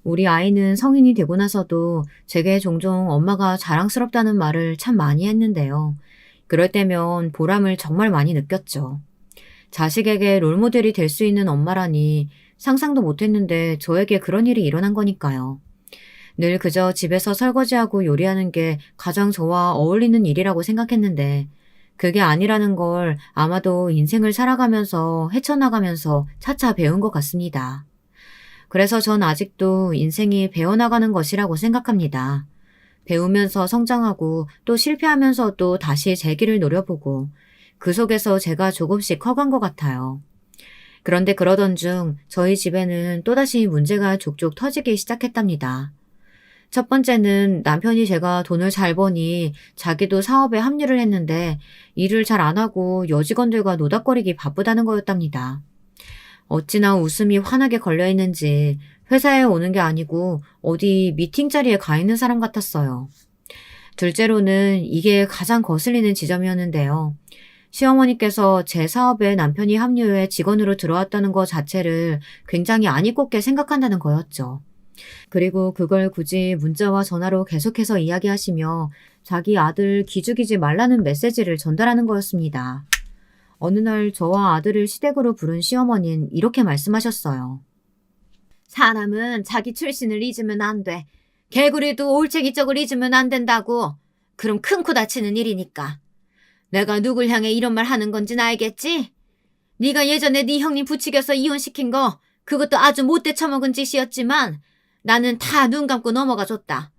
우리 아이는 성인이 되고 나서도 제게 종종 엄마가 자랑스럽다는 말을 참 많이 했는데요. 그럴 때면 보람을 정말 많이 느꼈죠. 자식에게 롤모델이 될 수 있는 엄마라니 상상도 못했는데 저에게 그런 일이 일어난 거니까요. 늘 그저 집에서 설거지하고 요리하는 게 가장 저와 어울리는 일이라고 생각했는데 그게 아니라는 걸 아마도 인생을 살아가면서 헤쳐나가면서 차차 배운 것 같습니다. 그래서 전 아직도 인생이 배워나가는 것이라고 생각합니다. 배우면서 성장하고 또 실패하면서도 다시 제 길을 노려보고 그 속에서 제가 조금씩 커간 것 같아요. 그런데 그러던 중 저희 집에는 또다시 문제가 족족 터지기 시작했답니다. 첫 번째는 남편이 제가 돈을 잘 버니 자기도 사업에 합류를 했는데 일을 잘 안 하고 여직원들과 노닥거리기 바쁘다는 거였답니다. 어찌나 웃음이 환하게 걸려있는지 회사에 오는 게 아니고 어디 미팅 자리에 가 있는 사람 같았어요. 둘째로는 이게 가장 거슬리는 지점이었는데요. 시어머니께서 제 사업에 남편이 합류해 직원으로 들어왔다는 것 자체를 굉장히 안이 꼽게 생각한다는 거였죠. 그리고 그걸 굳이 문자와 전화로 계속해서 이야기하시며 자기 아들 기죽이지 말라는 메시지를 전달하는 거였습니다. 어느 날 저와 아들을 시댁으로 부른 시어머니는 이렇게 말씀하셨어요. 사람은 자기 출신을 잊으면 안 돼. 개구리도 올챙이적을 잊으면 안 된다고. 그럼 큰 코 다치는 일이니까. 내가 누굴 향해 이런 말 하는 건진 알겠지? 네가 예전에 네 형님 부추겨서 이혼시킨 거 그것도 아주 못돼 처먹은 짓이었지만 나는 다 눈 감고 넘어가 줬다.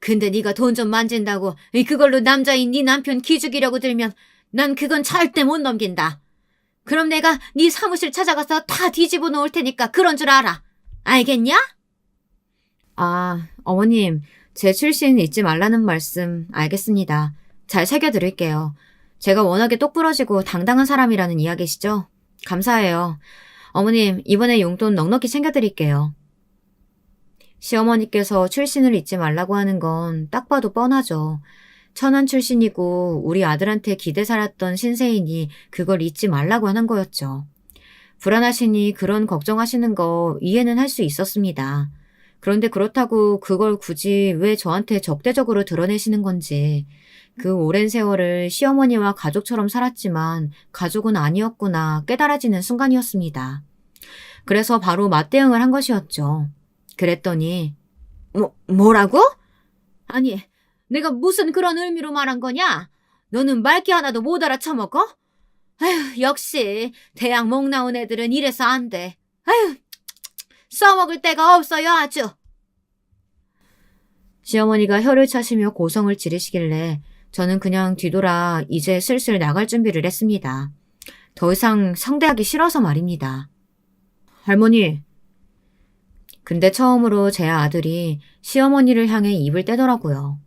근데 네가 돈 좀 만진다고 그걸로 남자인 네 남편 기죽이려고 들면 난 그건 절대 못 넘긴다. 그럼 내가 네 사무실 찾아가서 다 뒤집어 놓을 테니까 그런 줄 알아. 알겠냐? 아, 어머님, 제 출신 잊지 말라는 말씀 알겠습니다. 잘 새겨드릴게요. 제가 워낙에 똑부러지고 당당한 사람이라는 이야기시죠? 감사해요. 어머님, 이번에 용돈 넉넉히 챙겨드릴게요. 시어머니께서 출신을 잊지 말라고 하는 건 딱 봐도 뻔하죠. 천안 출신이고 우리 아들한테 기대 살았던 신세인이 그걸 잊지 말라고 하는 거였죠. 불안하시니 그런 걱정하시는 거 이해는 할 수 있었습니다. 그런데 그렇다고 그걸 굳이 왜 저한테 적대적으로 드러내시는 건지, 그 오랜 세월을 시어머니와 가족처럼 살았지만 가족은 아니었구나 깨달아지는 순간이었습니다. 그래서 바로 맞대응을 한 것이었죠. 그랬더니, 뭐라고? 아니, 내가 무슨 그런 의미로 말한 거냐? 너는 말귀 하나도 못 알아쳐먹어? 아휴, 역시 대학 목 나온 애들은 이래서 안 돼. 아휴, 써먹을 데가 없어요, 아주. 시어머니가 혀를 차시며 고성을 지르시길래 저는 그냥 뒤돌아 이제 슬슬 나갈 준비를 했습니다. 더 이상 상대하기 싫어서 말입니다. 할머니. 근데 처음으로 제 아들이 시어머니를 향해 입을 떼더라고요.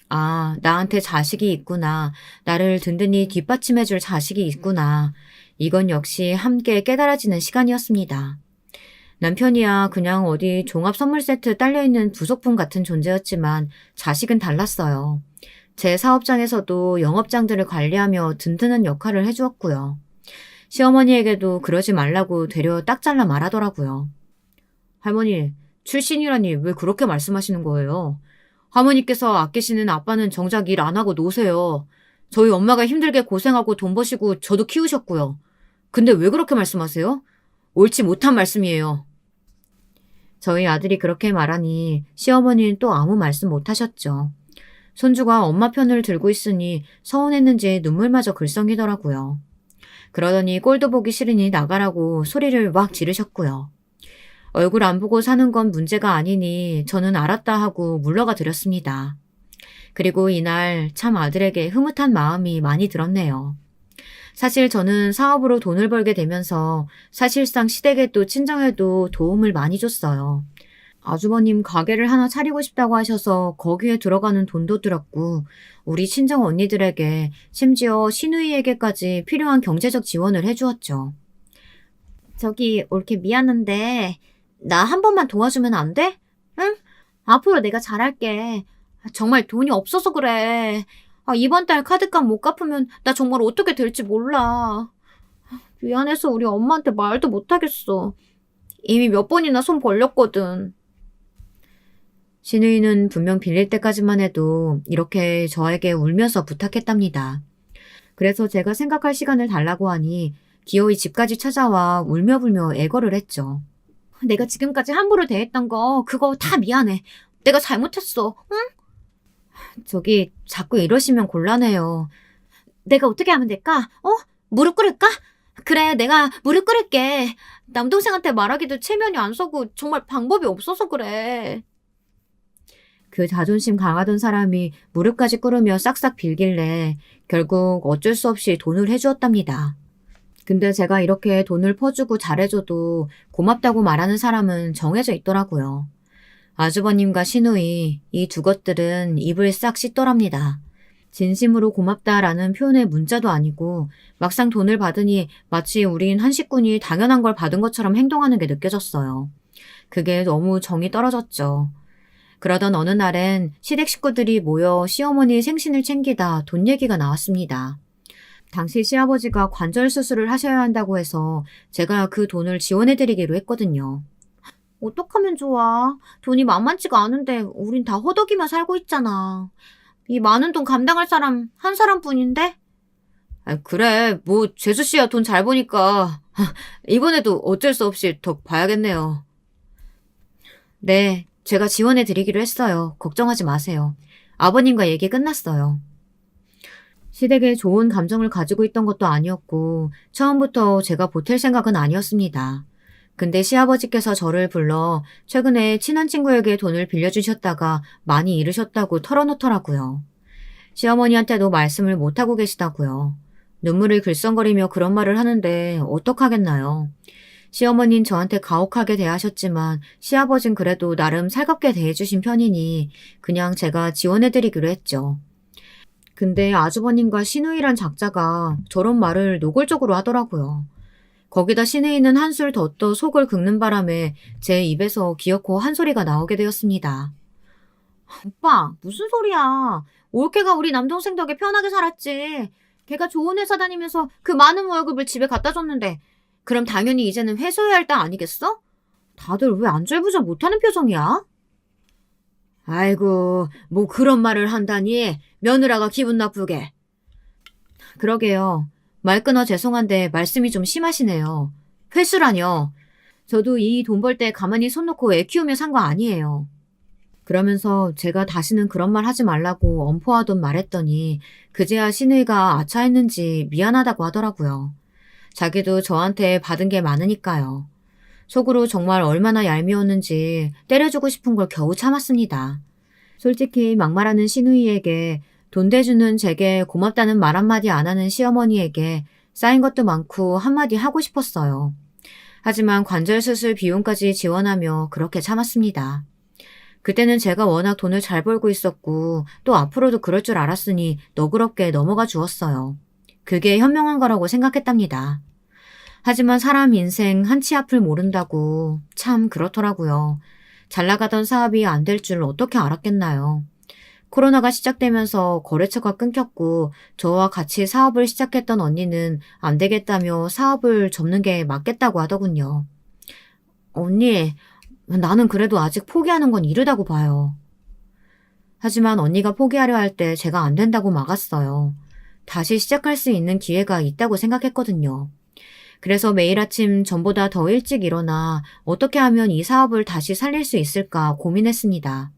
아, 나한테 자식이 있구나. 나를 든든히 뒷받침해줄 자식이 있구나. 이건 역시 함께 깨달아지는 시간이었습니다. 남편이야 그냥 어디 종합 선물 세트 딸려있는 부속품 같은 존재였지만 자식은 달랐어요. 제 사업장에서도 영업장들을 관리하며 든든한 역할을 해주었고요. 시어머니에게도 그러지 말라고 되려 딱 잘라 말하더라고요. 할머니, 출신이라니 왜 그렇게 말씀하시는 거예요? 할머니께서 아끼시는 아빠는 정작 일 안 하고 노세요. 저희 엄마가 힘들게 고생하고 돈 버시고 저도 키우셨고요. 근데 왜 그렇게 말씀하세요? 옳지 못한 말씀이에요. 저희 아들이 그렇게 말하니 시어머니는 또 아무 말씀 못하셨죠. 손주가 엄마 편을 들고 있으니 서운했는지 눈물마저 글썽이더라고요. 그러더니 꼴도 보기 싫으니 나가라고 소리를 막 지르셨고요. 얼굴 안 보고 사는 건 문제가 아니니 저는 알았다 하고 물러가 드렸습니다. 그리고 이날 참 아들에게 흐뭇한 마음이 많이 들었네요. 사실 저는 사업으로 돈을 벌게 되면서 사실상 시댁에도 친정에도 도움을 많이 줬어요. 아주버님 가게를 하나 차리고 싶다고 하셔서 거기에 들어가는 돈도 들었고 우리 친정 언니들에게 심지어 시누이에게까지 필요한 경제적 지원을 해주었죠. 저기 옳게 미안한데 나 한 번만 도와주면 안 돼? 응? 앞으로 내가 잘할게. 정말 돈이 없어서 그래. 이번 달 카드값 못 갚으면 나 정말 어떻게 될지 몰라. 미안해서 우리 엄마한테 말도 못하겠어. 이미 몇 번이나 손 벌렸거든. 시누이는 분명 빌릴 때까지만 해도 이렇게 저에게 울면서 부탁했답니다. 그래서 제가 생각할 시간을 달라고 하니 기어이 집까지 찾아와 울며불며 애걸을 했죠. 내가 지금까지 함부로 대했던 거 그거 다 미안해. 내가 잘못했어. 응? 저기 자꾸 이러시면 곤란해요. 내가 어떻게 하면 될까? 무릎 꿇을까? 그래, 내가 무릎 꿇을게. 남동생한테 말하기도 체면이 안 서고 정말 방법이 없어서 그래. 그 자존심 강하던 사람이 무릎까지 꿇으며 싹싹 빌길래 결국 어쩔 수 없이 돈을 해주었답니다. 근데 제가 이렇게 돈을 퍼주고 잘해줘도 고맙다고 말하는 사람은 정해져 있더라고요. 아주버님과 시누이, 이 두 것들은 입을 싹 씻더랍니다. 진심으로 고맙다라는 표현의 문자도 아니고 막상 돈을 받으니 마치 우린 한 식군이 당연한 걸 받은 것처럼 행동하는 게 느껴졌어요. 그게 너무 정이 떨어졌죠. 그러던 어느 날엔 시댁 식구들이 모여 시어머니 생신을 챙기다 돈 얘기가 나왔습니다. 당시 시아버지가 관절 수술을 하셔야 한다고 해서 제가 그 돈을 지원해드리기로 했거든요. 어떡하면 좋아. 돈이 만만치가 않은데 우린 다 허덕이며 살고 있잖아. 이 많은 돈 감당할 사람 한 사람뿐인데? 그래, 뭐 재수씨야 돈 잘 버니까 이번에도 어쩔 수 없이 더 봐야겠네요. 네, 제가 지원해드리기로 했어요. 걱정하지 마세요. 아버님과 얘기 끝났어요. 시댁에 좋은 감정을 가지고 있던 것도 아니었고 처음부터 제가 보탤 생각은 아니었습니다. 근데 시아버지께서 저를 불러 최근에 친한 친구에게 돈을 빌려주셨다가 많이 잃으셨다고 털어놓더라고요. 시어머니한테도 말씀을 못하고 계시다고요. 눈물을 글썽거리며 그런 말을 하는데 어떡하겠나요? 시어머니는 저한테 가혹하게 대하셨지만 시아버진 그래도 나름 살갑게 대해주신 편이니 그냥 제가 지원해드리기로 했죠. 근데 아주버님과 시누이란 작자가 저런 말을 노골적으로 하더라고요. 거기다 시내에는 한술 더 떠 속을 긁는 바람에 제 입에서 기어코 한 소리가 나오게 되었습니다. 오빠, 무슨 소리야. 올케가 우리 남동생 덕에 편하게 살았지. 걔가 좋은 회사 다니면서 그 많은 월급을 집에 갖다 줬는데 그럼 당연히 이제는 회수해야 할 때 아니겠어? 다들 왜 안절부절 못하는 표정이야? 아이고, 뭐 그런 말을 한다니. 며느라가 기분 나쁘게. 그러게요. 말 끊어 죄송한데 말씀이 좀 심하시네요. 회수라뇨. 저도 이 돈 벌 때 가만히 손 놓고 애 키우며 산 거 아니에요. 그러면서 제가 다시는 그런 말 하지 말라고 엄포하던 말했더니 그제야 신우이가 아차했는지 미안하다고 하더라고요. 자기도 저한테 받은 게 많으니까요. 속으로 정말 얼마나 얄미웠는지 때려주고 싶은 걸 겨우 참았습니다. 솔직히 막말하는 신우이에게 돈 대주는 제게 고맙다는 말 한마디 안 하는 시어머니에게 쌓인 것도 많고 한마디 하고 싶었어요. 하지만 관절 수술 비용까지 지원하며 그렇게 참았습니다. 그때는 제가 워낙 돈을 잘 벌고 있었고 또 앞으로도 그럴 줄 알았으니 너그럽게 넘어가 주었어요. 그게 현명한 거라고 생각했답니다. 하지만 사람 인생 한치 앞을 모른다고 참 그렇더라고요. 잘 나가던 사업이 안 될 줄 어떻게 알았겠나요. 코로나가 시작되면서 거래처가 끊겼고 저와 같이 사업을 시작했던 언니는 안 되겠다며 사업을 접는 게 맞겠다고 하더군요. 언니, 나는 그래도 아직 포기하는 건 이르다고 봐요. 하지만 언니가 포기하려 할 때 제가 안 된다고 막았어요. 다시 시작할 수 있는 기회가 있다고 생각했거든요. 그래서 매일 아침 전보다 더 일찍 일어나 어떻게 하면 이 사업을 다시 살릴 수 있을까 고민했습니다.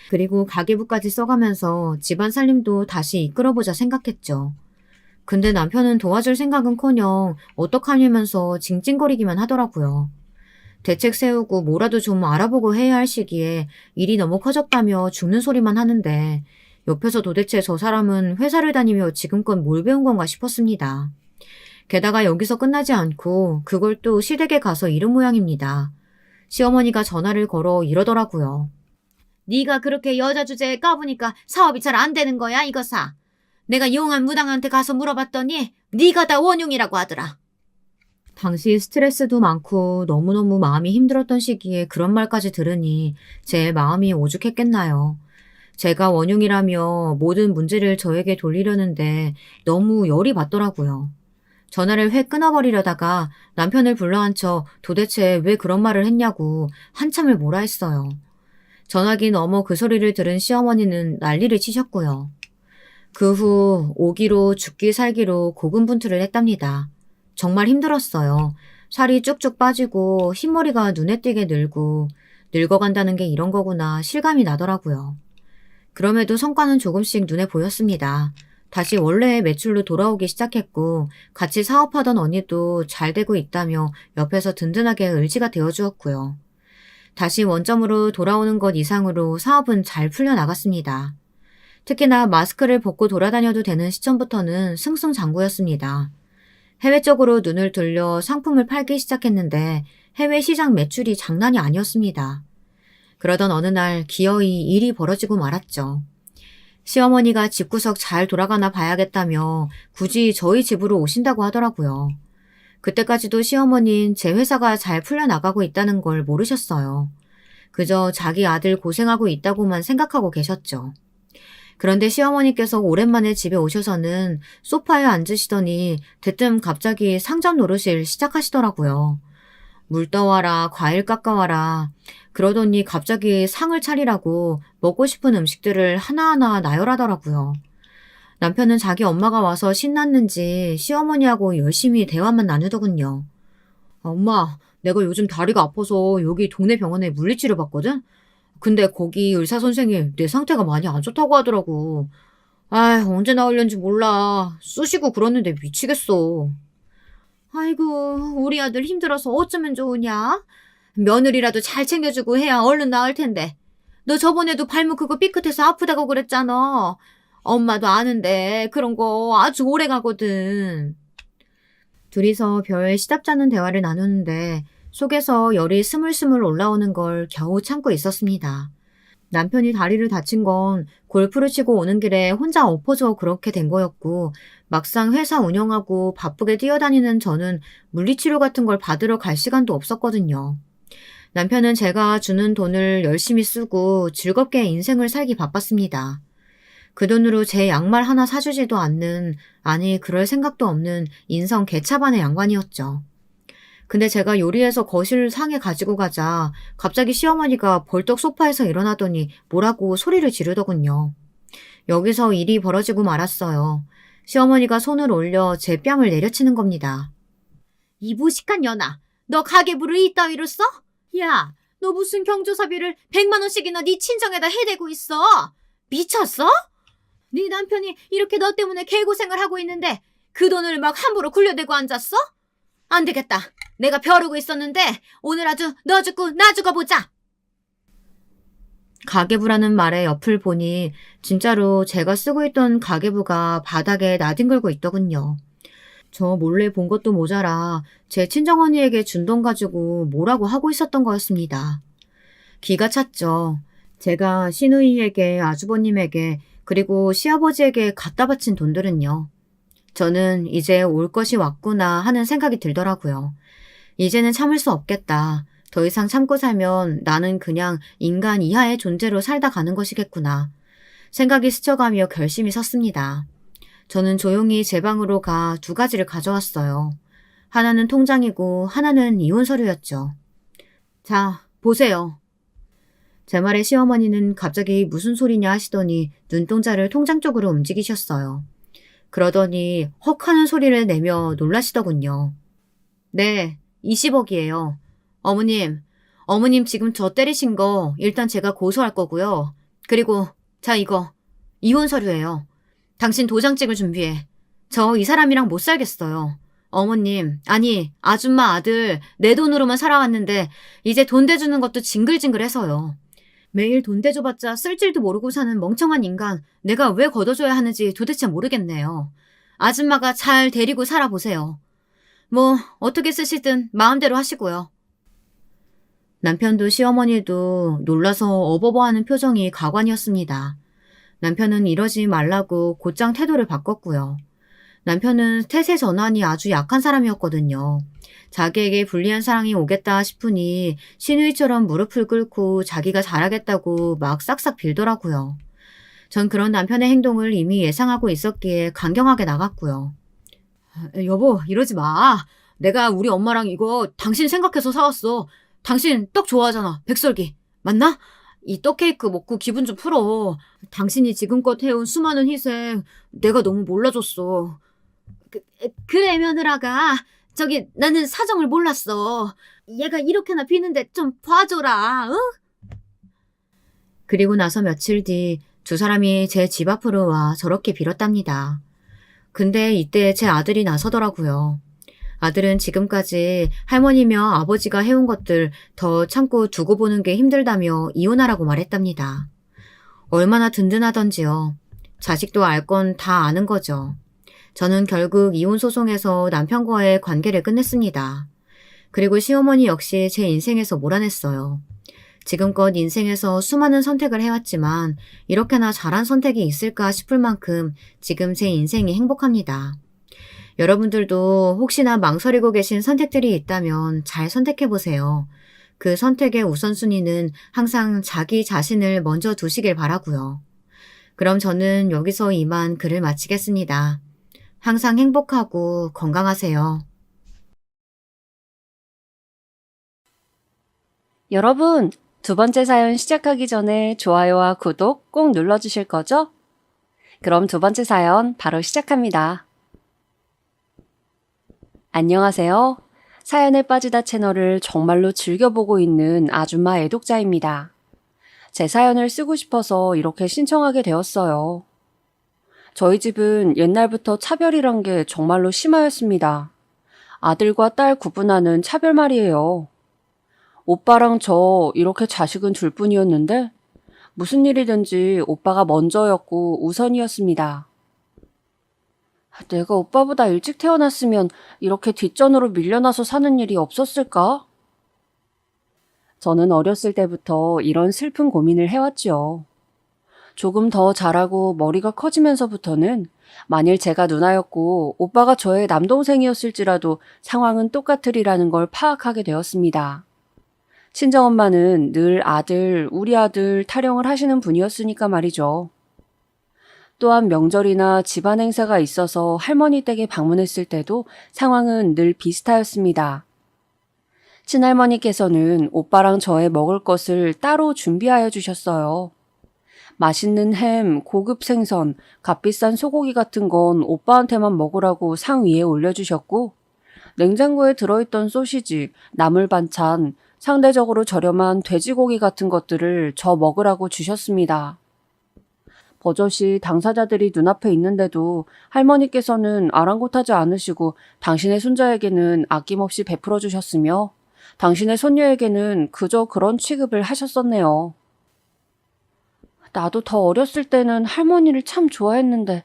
그리고 가계부까지 써가면서 집안 살림도 다시 이끌어보자 생각했죠. 근데 남편은 도와줄 생각은커녕 어떡하냐면서 징징거리기만 하더라고요. 대책 세우고 뭐라도 좀 알아보고 해야 할 시기에 일이 너무 커졌다며 죽는 소리만 하는데 옆에서 도대체 저 사람은 회사를 다니며 지금껏 뭘 배운 건가 싶었습니다. 게다가 여기서 끝나지 않고 그걸 또 시댁에 가서 이른 모양입니다. 시어머니가 전화를 걸어 이러더라고요. 네가 그렇게 여자 주제에 까부니까 사업이 잘 안 되는 거야, 이거사. 내가 용한 무당한테 가서 물어봤더니 네가 다 원흉이라고 하더라. 당시 스트레스도 많고 너무너무 마음이 힘들었던 시기에 그런 말까지 들으니 제 마음이 오죽했겠나요. 제가 원흉이라며 모든 문제를 저에게 돌리려는데 너무 열이 받더라고요. 전화를 회 끊어버리려다가 남편을 불러앉혀 도대체 왜 그런 말을 했냐고 한참을 뭐라 했어요. 전화기 넘어 그 소리를 들은 시어머니는 난리를 치셨고요. 그 후 오기로 죽기 살기로 고군분투를 했답니다. 정말 힘들었어요. 살이 쭉쭉 빠지고 흰머리가 눈에 띄게 늘고 늙어간다는 게 이런 거구나 실감이 나더라고요. 그럼에도 성과는 조금씩 눈에 보였습니다. 다시 원래의 매출로 돌아오기 시작했고 같이 사업하던 언니도 잘 되고 있다며 옆에서 든든하게 의지가 되어주었고요. 다시 원점으로 돌아오는 것 이상으로 사업은 잘 풀려나갔습니다. 특히나 마스크를 벗고 돌아다녀도 되는 시점부터는 승승장구였습니다. 해외 쪽으로 눈을 돌려 상품을 팔기 시작했는데 해외 시장 매출이 장난이 아니었습니다. 그러던 어느 날 기어이 일이 벌어지고 말았죠. 시어머니가 집구석 잘 돌아가나 봐야겠다며 굳이 저희 집으로 오신다고 하더라고요. 그때까지도 시어머니는 제 회사가 잘 풀려나가고 있다는 걸 모르셨어요. 그저 자기 아들 고생하고 있다고만 생각하고 계셨죠. 그런데 시어머니께서 오랜만에 집에 오셔서는 소파에 앉으시더니 대뜸 갑자기 상점 노릇을 시작하시더라고요. 물 떠와라, 과일 깎아와라. 그러더니 갑자기 상을 차리라고 먹고 싶은 음식들을 하나하나 나열하더라고요. 남편은 자기 엄마가 와서 신났는지 시어머니하고 열심히 대화만 나누더군요. 엄마, 내가 요즘 다리가 아파서 여기 동네 병원에 물리치료 받거든? 근데 거기 의사 선생님 내 상태가 많이 안 좋다고 하더라고. 언제 나으려는지 몰라. 쑤시고 그러는데 미치겠어. 아이고, 우리 아들 힘들어서 어쩌면 좋으냐? 며느리라도 잘 챙겨주고 해야 얼른 나을 텐데. 너 저번에도 발목 그거 삐끗해서 아프다고 그랬잖아. 엄마도 아는데 그런 거 아주 오래 가거든. 둘이서 별 시답잖은 대화를 나누는데 속에서 열이 스물스물 올라오는 걸 겨우 참고 있었습니다. 남편이 다리를 다친 건 골프를 치고 오는 길에 혼자 엎어져 그렇게 된 거였고, 막상 회사 운영하고 바쁘게 뛰어다니는 저는 물리치료 같은 걸 받으러 갈 시간도 없었거든요. 남편은 제가 주는 돈을 열심히 쓰고 즐겁게 인생을 살기 바빴습니다. 그 돈으로 제 양말 하나 사주지도 않는, 아니 그럴 생각도 없는 인성 개차반의 양반이었죠. 근데 제가 요리해서 거실 상에 가지고 가자 갑자기 시어머니가 벌떡 소파에서 일어나더니 뭐라고 소리를 지르더군요. 여기서 일이 벌어지고 말았어요. 시어머니가 손을 올려 제 뺨을 내려치는 겁니다. 이 무식한 년아, 너 가계부를 이따위로 써? 야, 너 무슨 경조사비를 100만 원씩이나 네 친정에다 해대고 있어? 미쳤어? 네 남편이 이렇게 너 때문에 개고생을 하고 있는데 그 돈을 막 함부로 굴려대고 앉았어? 안 되겠다. 내가 벼르고 있었는데 오늘 아주 너 죽고 나 죽어보자. 가계부라는 말의 옆을 보니 진짜로 제가 쓰고 있던 가계부가 바닥에 나뒹굴고 있더군요. 저 몰래 본 것도 모자라 제 친정언니에게 준 돈 가지고 뭐라고 하고 있었던 거였습니다. 기가 찼죠. 제가 시누이에게, 아주버님에게, 그리고 시아버지에게 갖다 바친 돈들은요. 저는 이제 올 것이 왔구나 하는 생각이 들더라고요. 이제는 참을 수 없겠다. 더 이상 참고 살면 나는 그냥 인간 이하의 존재로 살다 가는 것이겠구나. 생각이 스쳐가며 결심이 섰습니다. 저는 조용히 제 방으로 가 2가지를 가져왔어요. 하나는 통장이고 하나는 이혼 서류였죠. 자, 보세요. 제 말에 시어머니는 갑자기 무슨 소리냐 하시더니 눈동자를 통장 쪽으로 움직이셨어요. 그러더니 헉 하는 소리를 내며 놀라시더군요. 네, 20억이에요. 어머님 지금 저 때리신 거 일단 제가 고소할 거고요. 그리고 자 이거 이혼 서류예요. 당신 도장찍을 준비해. 저 이 사람이랑 못 살겠어요. 어머님, 아니 아줌마 아들 내 돈으로만 살아왔는데 이제 돈 대주는 것도 징글징글해서요. 매일 돈 대줘봤자 쓸 줄도 모르고 사는 멍청한 인간 내가 왜 걷어줘야 하는지 도대체 모르겠네요. 아줌마가 잘 데리고 살아보세요. 뭐 어떻게 쓰시든 마음대로 하시고요. 남편도 시어머니도 놀라서 어버버하는 표정이 가관이었습니다. 남편은 이러지 말라고 곧장 태도를 바꿨고요. 남편은 태세 전환이 아주 약한 사람이었거든요. 자기에게 불리한 상황이 오겠다 싶으니 시누이처럼 무릎을 꿇고 자기가 잘하겠다고 막 싹싹 빌더라고요. 전 그런 남편의 행동을 이미 예상하고 있었기에 강경하게 나갔고요. 여보, 이러지 마. 내가 우리 엄마랑 이거 당신 생각해서 사왔어. 당신 떡 좋아하잖아. 백설기. 맞나? 이 떡 케이크 먹고 기분 좀 풀어. 당신이 지금껏 해온 수많은 희생 내가 너무 몰라줬어. 그래 며느라가 저기 나는 사정을 몰랐어. 얘가 이렇게나 비는데 좀 봐줘라. 응? 그리고 나서 며칠 뒤 2사람이 제 집 앞으로 와 저렇게 빌었답니다. 근데 이때 제 아들이 나서더라고요. 아들은 지금까지 할머니며 아버지가 해온 것들 더 참고 두고 보는 게 힘들다며 이혼하라고 말했답니다. 얼마나 든든하던지요. 자식도 알 건 다 아는 거죠. 저는 결국 이혼 소송에서 남편과의 관계를 끝냈습니다. 그리고 시어머니 역시 제 인생에서 몰아냈어요. 지금껏 인생에서 수많은 선택을 해왔지만 이렇게나 잘한 선택이 있을까 싶을 만큼 지금 제 인생이 행복합니다. 여러분들도 혹시나 망설이고 계신 선택들이 있다면 잘 선택해보세요. 그 선택의 우선순위는 항상 자기 자신을 먼저 두시길 바라고요. 그럼 저는 여기서 이만 글을 마치겠습니다. 항상 행복하고 건강하세요. 여러분, 2번째 사연 시작하기 전에 좋아요와 구독 꼭 눌러주실 거죠? 그럼 2번째 사연 바로 시작합니다. 안녕하세요. 사연에 빠지다 채널을 정말로 즐겨보고 있는 아줌마 애독자입니다. 제 사연을 쓰고 싶어서 이렇게 신청하게 되었어요. 저희 집은 옛날부터 차별이란 게 정말로 심하였습니다. 아들과 딸 구분하는 차별 말이에요. 오빠랑 저 이렇게 자식은 둘 뿐이었는데 무슨 일이든지 오빠가 먼저였고 우선이었습니다. 내가 오빠보다 일찍 태어났으면 이렇게 뒷전으로 밀려나서 사는 일이 없었을까? 저는 어렸을 때부터 이런 슬픈 고민을 해왔죠. 조금 더 자라고 머리가 커지면서부터는 만일 제가 누나였고 오빠가 저의 남동생이었을지라도 상황은 똑같으리라는 걸 파악하게 되었습니다. 친정엄마는 늘 우리 아들 타령을 하시는 분이었으니까 말이죠. 또한 명절이나 집안 행사가 있어서 할머니 댁에 방문했을 때도 상황은 늘 비슷하였습니다. 친할머니께서는 오빠랑 저의 먹을 것을 따로 준비하여 주셨어요. 맛있는 햄, 고급 생선, 값비싼 소고기 같은 건 오빠한테만 먹으라고 상 위에 올려주셨고, 냉장고에 들어있던 소시지, 나물 반찬, 상대적으로 저렴한 돼지고기 같은 것들을 저 먹으라고 주셨습니다. 버젓이 당사자들이 눈앞에 있는데도 할머니께서는 아랑곳하지 않으시고 당신의 손자에게는 아낌없이 베풀어 주셨으며 당신의 손녀에게는 그저 그런 취급을 하셨었네요. 나도 더 어렸을 때는 할머니를 참 좋아했는데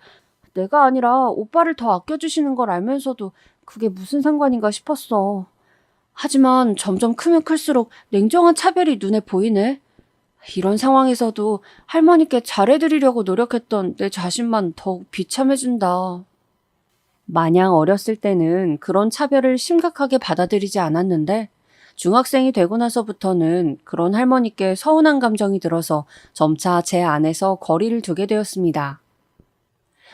내가 아니라 오빠를 더 아껴주시는 걸 알면서도 그게 무슨 상관인가 싶었어. 하지만 점점 크면 클수록 냉정한 차별이 눈에 보이네. 이런 상황에서도 할머니께 잘해드리려고 노력했던 내 자신만 더욱 비참해진다. 마냥 어렸을 때는 그런 차별을 심각하게 받아들이지 않았는데 중학생이 되고 나서부터는 그런 할머니께 서운한 감정이 들어서 점차 제 안에서 거리를 두게 되었습니다.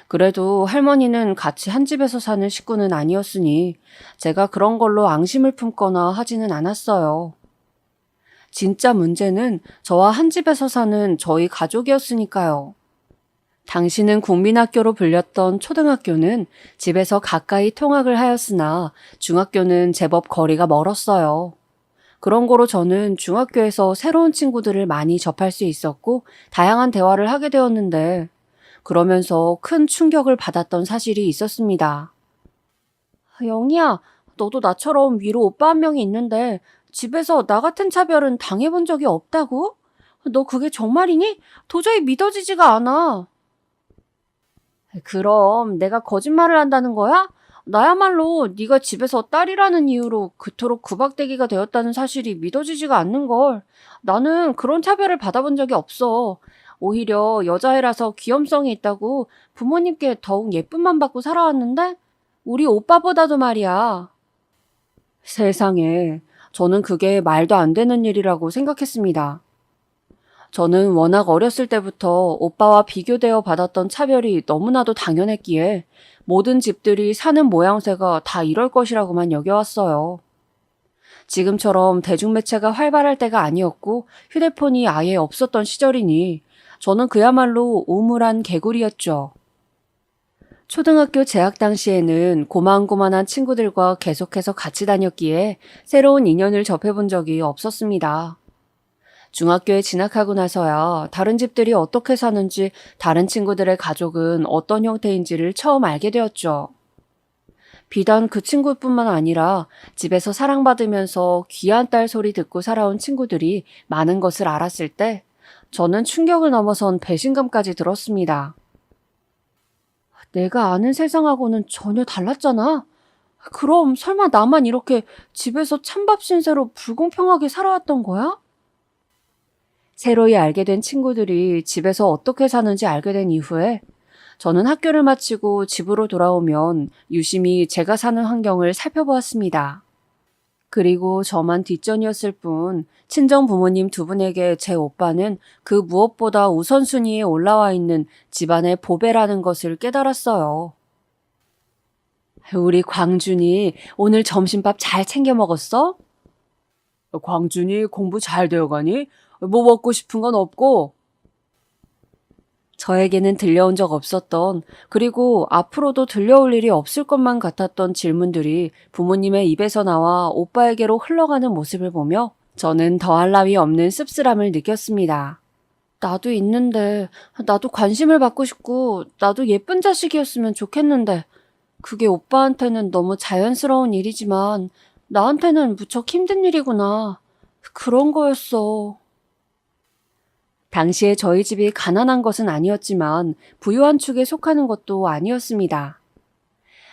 그래도 할머니는 같이 한 집에서 사는 식구는 아니었으니 제가 그런 걸로 앙심을 품거나 하지는 않았어요. 진짜 문제는 저와 한 집에서 사는 저희 가족이었으니까요. 당시는 국민학교로 불렸던 초등학교는 집에서 가까이 통학을 하였으나 중학교는 제법 거리가 멀었어요. 그런 거로 저는 중학교에서 새로운 친구들을 많이 접할 수 있었고 다양한 대화를 하게 되었는데 그러면서 큰 충격을 받았던 사실이 있었습니다. 영희야, 너도 나처럼 위로 오빠 한 명이 있는데 집에서 나 같은 차별은 당해본 적이 없다고? 너 그게 정말이니? 도저히 믿어지지가 않아. 그럼 내가 거짓말을 한다는 거야? 나야말로 네가 집에서 딸이라는 이유로 그토록 구박대기가 되었다는 사실이 믿어지지가 않는걸. 나는 그런 차별을 받아본 적이 없어. 오히려 여자애라서 귀염성이 있다고 부모님께 더욱 예쁨만 받고 살아왔는데 우리 오빠보다도 말이야. 세상에, 저는 그게 말도 안 되는 일이라고 생각했습니다. 저는 워낙 어렸을 때부터 오빠와 비교되어 받았던 차별이 너무나도 당연했기에 모든 집들이 사는 모양새가 다 이럴 것이라고만 여겨왔어요. 지금처럼 대중매체가 활발할 때가 아니었고 휴대폰이 아예 없었던 시절이니 저는 그야말로 우물한 개구리였죠. 초등학교 재학 당시에는 고만고만한 친구들과 계속해서 같이 다녔기에 새로운 인연을 접해본 적이 없었습니다. 중학교에 진학하고 나서야 다른 집들이 어떻게 사는지 다른 친구들의 가족은 어떤 형태인지를 처음 알게 되었죠. 비단 그 친구뿐만 아니라 집에서 사랑받으면서 귀한 딸 소리 듣고 살아온 친구들이 많은 것을 알았을 때 저는 충격을 넘어선 배신감까지 들었습니다. 내가 아는 세상하고는 전혀 달랐잖아. 그럼 설마 나만 이렇게 집에서 찬밥 신세로 불공평하게 살아왔던 거야? 새로이 알게 된 친구들이 집에서 어떻게 사는지 알게 된 이후에 저는 학교를 마치고 집으로 돌아오면 유심히 제가 사는 환경을 살펴보았습니다. 그리고 저만 뒷전이었을 뿐 친정 부모님 두 분에게 제 오빠는 그 무엇보다 우선순위에 올라와 있는 집안의 보배라는 것을 깨달았어요. 우리 광준이 오늘 점심밥 잘 챙겨 먹었어? 광준이 공부 잘 되어가니? 뭐 먹고 싶은 건 없고? 저에게는 들려온 적 없었던 그리고 앞으로도 들려올 일이 없을 것만 같았던 질문들이 부모님의 입에서 나와 오빠에게로 흘러가는 모습을 보며 저는 더할 나위 없는 씁쓸함을 느꼈습니다. 나도 있는데 나도 관심을 받고 싶고 나도 예쁜 자식이었으면 좋겠는데 그게 오빠한테는 너무 자연스러운 일이지만 나한테는 무척 힘든 일이구나. 그런 거였어. 당시에 저희 집이 가난한 것은 아니었지만 부유한 축에 속하는 것도 아니었습니다.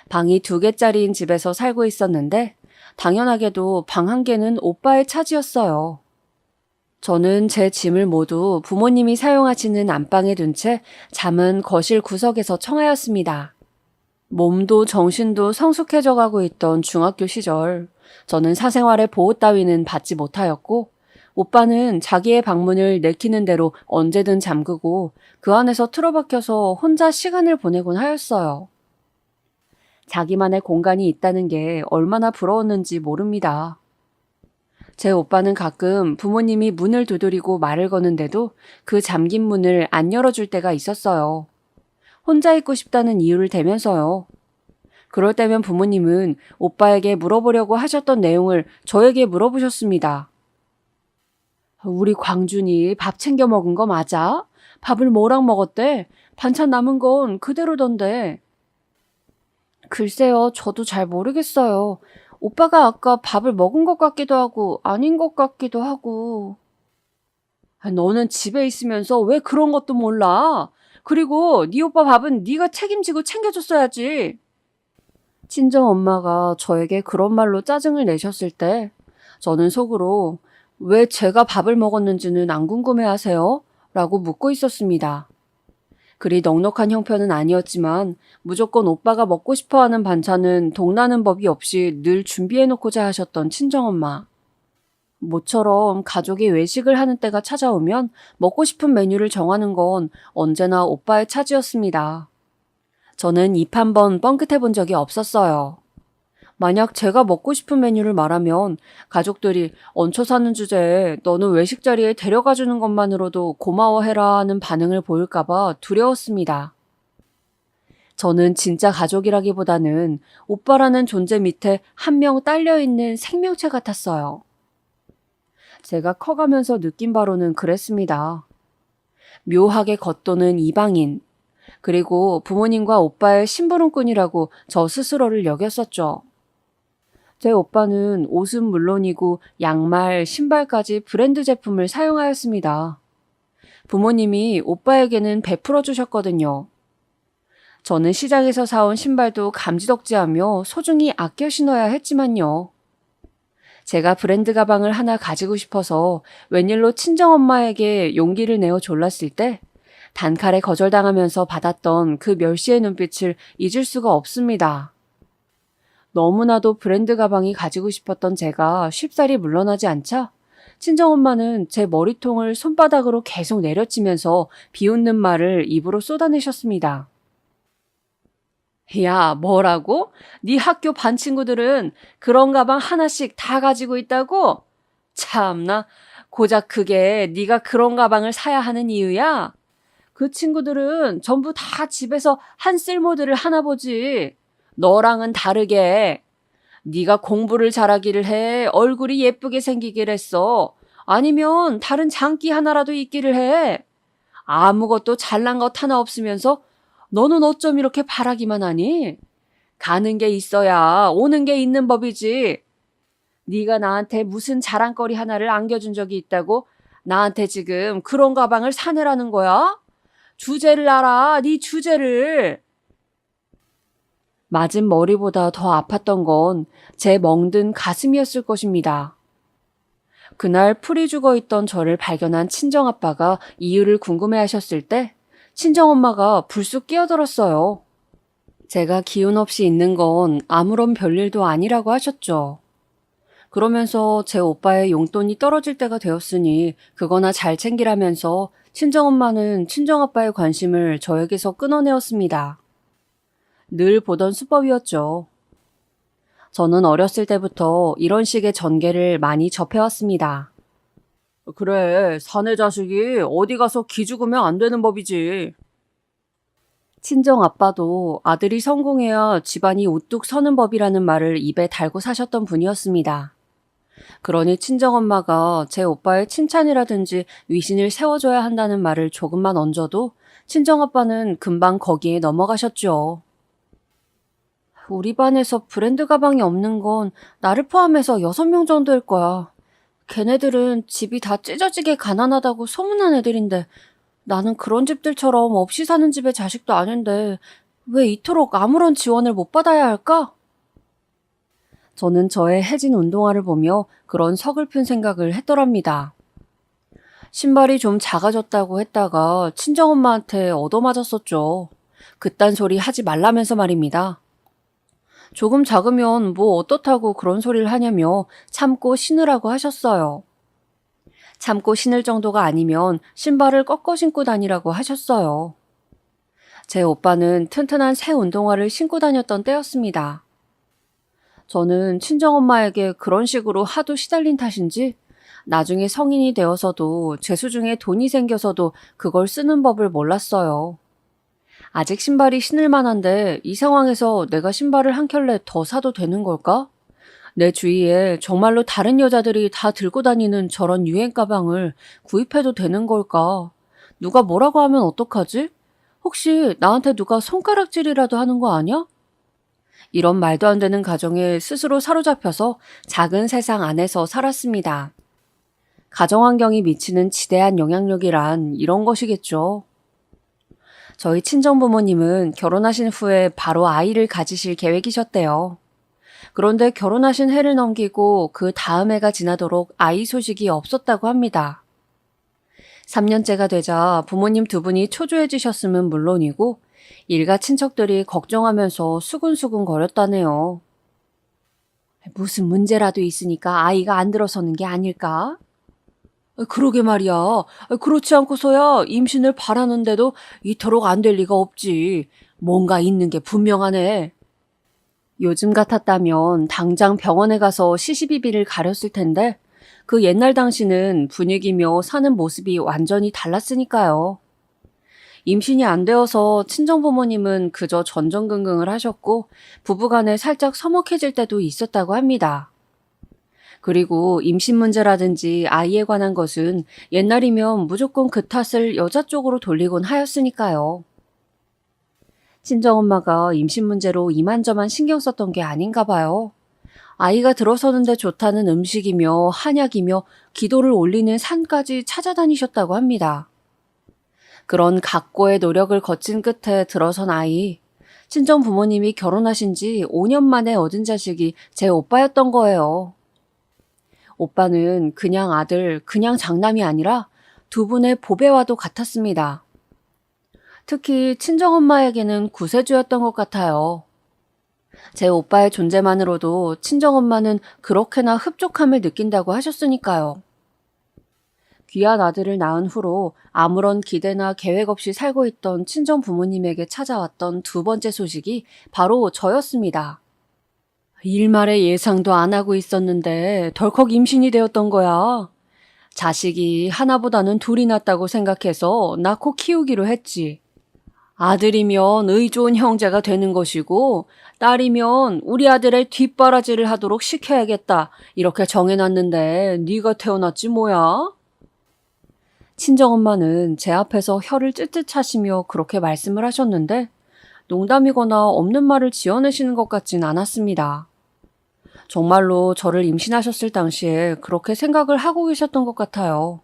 방이 2개짜리인 집에서 살고 있었는데 당연하게도 방 1개는 오빠의 차지였어요. 저는 제 짐을 모두 부모님이 사용하시는 안방에 둔 채 잠은 거실 구석에서 청하였습니다. 몸도 정신도 성숙해져 가고 있던 중학교 시절, 저는 사생활의 보호 따위는 받지 못하였고, 오빠는 자기의 방문을 내키는 대로 언제든 잠그고 그 안에서 틀어박혀서 혼자 시간을 보내곤 하였어요. 자기만의 공간이 있다는 게 얼마나 부러웠는지 모릅니다. 제 오빠는 가끔 부모님이 문을 두드리고 말을 거는데도 그 잠긴 문을 안 열어줄 때가 있었어요. 혼자 있고 싶다는 이유를 대면서요. 그럴 때면 부모님은 오빠에게 물어보려고 하셨던 내용을 저에게 물어보셨습니다. 우리 광준이 밥 챙겨 먹은 거 맞아? 밥을 뭐랑 먹었대? 반찬 남은 건 그대로던데. 글쎄요, 저도 잘 모르겠어요. 오빠가 아까 밥을 먹은 것 같기도 하고 아닌 것 같기도 하고. 너는 집에 있으면서 왜 그런 것도 몰라? 그리고 네 오빠 밥은 네가 책임지고 챙겨줬어야지. 친정엄마가 저에게 그런 말로 짜증을 내셨을 때 저는 속으로 왜 제가 밥을 먹었는지는 안 궁금해하세요? 라고 묻고 있었습니다. 그리 넉넉한 형편은 아니었지만 무조건 오빠가 먹고 싶어하는 반찬은 동나는 법이 없이 늘 준비해놓고자 하셨던 친정엄마. 모처럼 가족이 외식을 하는 때가 찾아오면 먹고 싶은 메뉴를 정하는 건 언제나 오빠의 차지였습니다. 저는 입 한 번 뻥끗해 본 적이 없었어요. 만약 제가 먹고 싶은 메뉴를 말하면 가족들이 얹혀 사는 주제에 너는 외식 자리에 데려가 주는 것만으로도 고마워해라 하는 반응을 보일까봐 두려웠습니다. 저는 진짜 가족이라기보다는 오빠라는 존재 밑에 한 명 딸려있는 생명체 같았어요. 제가 커가면서 느낀 바로는 그랬습니다. 묘하게 겉도는 이방인, 그리고 부모님과 오빠의 심부름꾼이라고 저 스스로를 여겼었죠. 제 오빠는 옷은 물론이고 양말, 신발까지 브랜드 제품을 사용하였습니다. 부모님이 오빠에게는 베풀어 주셨거든요. 저는 시장에서 사온 신발도 감지덕지하며 소중히 아껴 신어야 했지만요. 제가 브랜드 가방을 하나 가지고 싶어서 웬일로 친정엄마에게 용기를 내어 졸랐을 때 단칼에 거절당하면서 받았던 그 멸시의 눈빛을 잊을 수가 없습니다. 너무나도 브랜드 가방이 가지고 싶었던 제가 쉽사리 물러나지 않자 친정엄마는 제 머리통을 손바닥으로 계속 내려치면서 비웃는 말을 입으로 쏟아내셨습니다. 야, 뭐라고? 네 학교 반 친구들은 그런 가방 하나씩 다 가지고 있다고? 참나, 고작 그게 네가 그런 가방을 사야 하는 이유야? 그 친구들은 전부 다 집에서 한 쓸모들을 하나 보지. 너랑은 다르게. 네가 공부를 잘하기를 해. 얼굴이 예쁘게 생기길 했어. 아니면 다른 장기 하나라도 있기를 해. 아무것도 잘난 것 하나 없으면서 너는 어쩜 이렇게 바라기만 하니? 가는 게 있어야 오는 게 있는 법이지. 네가 나한테 무슨 자랑거리 하나를 안겨준 적이 있다고 나한테 지금 그런 가방을 사내라는 거야? 주제를 알아, 네 주제를. 맞은 머리보다 더 아팠던 건 제 멍든 가슴이었을 것입니다. 그날 풀이 죽어있던 저를 발견한 친정아빠가 이유를 궁금해하셨을 때 친정엄마가 불쑥 끼어들었어요. 제가 기운 없이 있는 건 아무런 별일도 아니라고 하셨죠. 그러면서 제 오빠의 용돈이 떨어질 때가 되었으니 그거나 잘 챙기라면서 친정엄마는 친정아빠의 관심을 저에게서 끊어내었습니다. 늘 보던 수법이었죠. 저는 어렸을 때부터 이런 식의 전개를 많이 접해왔습니다. 그래, 사내 자식이 어디 가서 기죽으면 안 되는 법이지. 친정아빠도 아들이 성공해야 집안이 우뚝 서는 법이라는 말을 입에 달고 사셨던 분이었습니다. 그러니 친정엄마가 제 오빠의 칭찬이라든지 위신을 세워줘야 한다는 말을 조금만 얹어도 친정아빠는 금방 거기에 넘어가셨죠. 우리 반에서 브랜드 가방이 없는 건 나를 포함해서 6명 정도일 거야. 걔네들은 집이 다 찢어지게 가난하다고 소문난 애들인데 나는 그런 집들처럼 없이 사는 집의 자식도 아닌데 왜 이토록 아무런 지원을 못 받아야 할까? 저는 저의 해진 운동화를 보며 그런 서글픈 생각을 했더랍니다. 신발이 좀 작아졌다고 했다가 친정엄마한테 얻어맞았었죠. 그딴 소리 하지 말라면서 말입니다. 조금 작으면 뭐 어떻다고 그런 소리를 하냐며 참고 신으라고 하셨어요. 참고 신을 정도가 아니면 신발을 꺾어 신고 다니라고 하셨어요. 제 오빠는 튼튼한 새 운동화를 신고 다녔던 때였습니다. 저는 친정엄마에게 그런 식으로 하도 시달린 탓인지 나중에 성인이 되어서도 재수중에 돈이 생겨서도 그걸 쓰는 법을 몰랐어요. 아직 신발이 신을 만한데 이 상황에서 내가 신발을 한 켤레 더 사도 되는 걸까? 내 주위에 정말로 다른 여자들이 다 들고 다니는 저런 유행 가방을 구입해도 되는 걸까? 누가 뭐라고 하면 어떡하지? 혹시 나한테 누가 손가락질이라도 하는 거 아니야? 이런 말도 안 되는 가정에 스스로 사로잡혀서 작은 세상 안에서 살았습니다. 가정환경이 미치는 지대한 영향력이란 이런 것이겠죠. 저희 친정부모님은 결혼하신 후에 바로 아이를 가지실 계획이셨대요. 그런데 결혼하신 해를 넘기고 그 다음 해가 지나도록 아이 소식이 없었다고 합니다. 3년째가 되자 부모님 두 분이 초조해지셨으면 물론이고 일가 친척들이 걱정하면서 수근수근 거렸다네요. 무슨 문제라도 있으니까 아이가 안 들어서는 게 아닐까? 그러게 말이야. 그렇지 않고서야 임신을 바라는데도 이토록 안 될 리가 없지. 뭔가 있는 게 분명하네. 요즘 같았다면 당장 병원에 가서 시시비비를 가렸을 텐데 그 옛날 당시는 분위기며 사는 모습이 완전히 달랐으니까요. 임신이 안 되어서 친정부모님은 그저 전전긍긍을 하셨고 부부간에 살짝 서먹해질 때도 있었다고 합니다. 그리고 임신 문제라든지 아이에 관한 것은 옛날이면 무조건 그 탓을 여자 쪽으로 돌리곤 하였으니까요. 친정엄마가 임신 문제로 이만저만 신경 썼던 게 아닌가 봐요. 아이가 들어서는데 좋다는 음식이며 한약이며 기도를 올리는 산까지 찾아다니셨다고 합니다. 그런 각고의 노력을 거친 끝에 들어선 아이. 친정 부모님이 결혼하신 지 5년 만에 얻은 자식이 제 오빠였던 거예요. 오빠는 그냥 아들, 그냥 장남이 아니라 두 분의 보배와도 같았습니다. 특히 친정엄마에게는 구세주였던 것 같아요. 제 오빠의 존재만으로도 친정엄마는 그렇게나 흡족함을 느낀다고 하셨으니까요. 귀한 아들을 낳은 후로 아무런 기대나 계획 없이 살고 있던 친정 부모님에게 찾아왔던 두 번째 소식이 바로 저였습니다. 일말의 예상도 안 하고 있었는데 덜컥 임신이 되었던 거야. 자식이 하나보다는 둘이 낫다고 생각해서 낳고 키우기로 했지. 아들이면 의 좋은 형제가 되는 것이고 딸이면 우리 아들의 뒷바라지를 하도록 시켜야겠다. 이렇게 정해놨는데 네가 태어났지 뭐야? 친정엄마는 제 앞에서 혀를 찔찔 차시며 그렇게 말씀을 하셨는데 농담이거나 없는 말을 지어내시는 것 같진 않았습니다. 정말로 저를 임신하셨을 당시에 그렇게 생각을 하고 계셨던 것 같아요.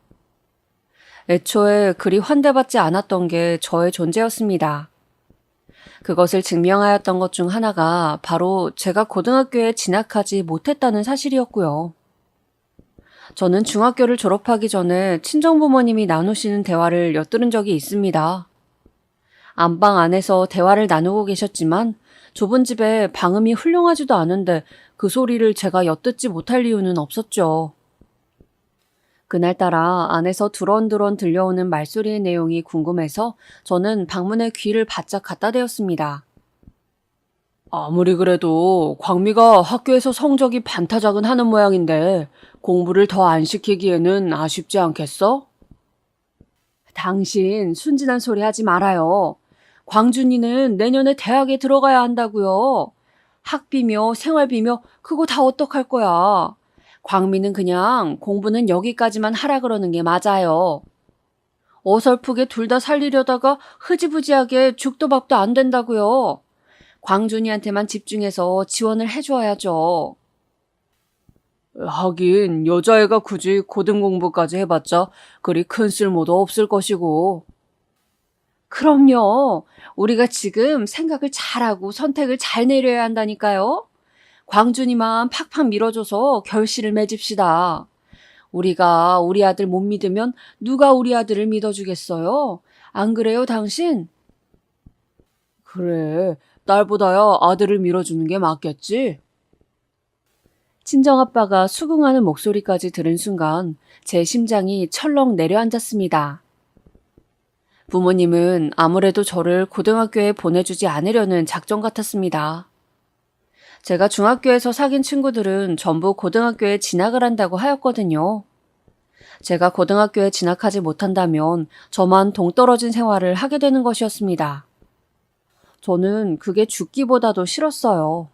애초에 그리 환대받지 않았던 게 저의 존재였습니다. 그것을 증명하였던 것 중 하나가 바로 제가 고등학교에 진학하지 못했다는 사실이었고요. 저는 중학교를 졸업하기 전에 친정부모님이 나누시는 대화를 엿들은 적이 있습니다. 안방 안에서 대화를 나누고 계셨지만 좁은 집에 방음이 훌륭하지도 않은데 그 소리를 제가 엿듣지 못할 이유는 없었죠. 그날따라 안에서 두런두런 들려오는 말소리의 내용이 궁금해서 저는 방문에 귀를 바짝 갖다 대었습니다. 아무리 그래도 광미가 학교에서 성적이 반타작은 하는 모양인데 공부를 더 안 시키기에는 아쉽지 않겠어? 당신 순진한 소리 하지 말아요. 광준이는 내년에 대학에 들어가야 한다고요. 학비며 생활비며 그거 다 어떡할 거야. 광미는 그냥 공부는 여기까지만 하라 그러는 게 맞아요. 어설프게 둘 다 살리려다가 흐지부지하게 죽도 밥도 안 된다고요. 광준이한테만 집중해서 지원을 해줘야죠. 하긴 여자애가 굳이 고등공부까지 해봤자 그리 큰 쓸모도 없을 것이고. 그럼요. 우리가 지금 생각을 잘하고 선택을 잘 내려야 한다니까요. 광준이만 팍팍 밀어줘서 결실을 맺읍시다. 우리가 우리 아들 못 믿으면 누가 우리 아들을 믿어주겠어요? 안 그래요, 당신? 그래, 딸보다야 아들을 밀어주는 게 맞겠지? 친정아빠가 수긍하는 목소리까지 들은 순간 제 심장이 철렁 내려앉았습니다. 부모님은 아무래도 저를 고등학교에 보내주지 않으려는 작전 같았습니다. 제가 중학교에서 사귄 친구들은 전부 고등학교에 진학을 한다고 하였거든요. 제가 고등학교에 진학하지 못한다면 저만 동떨어진 생활을 하게 되는 것이었습니다. 저는 그게 죽기보다도 싫었어요.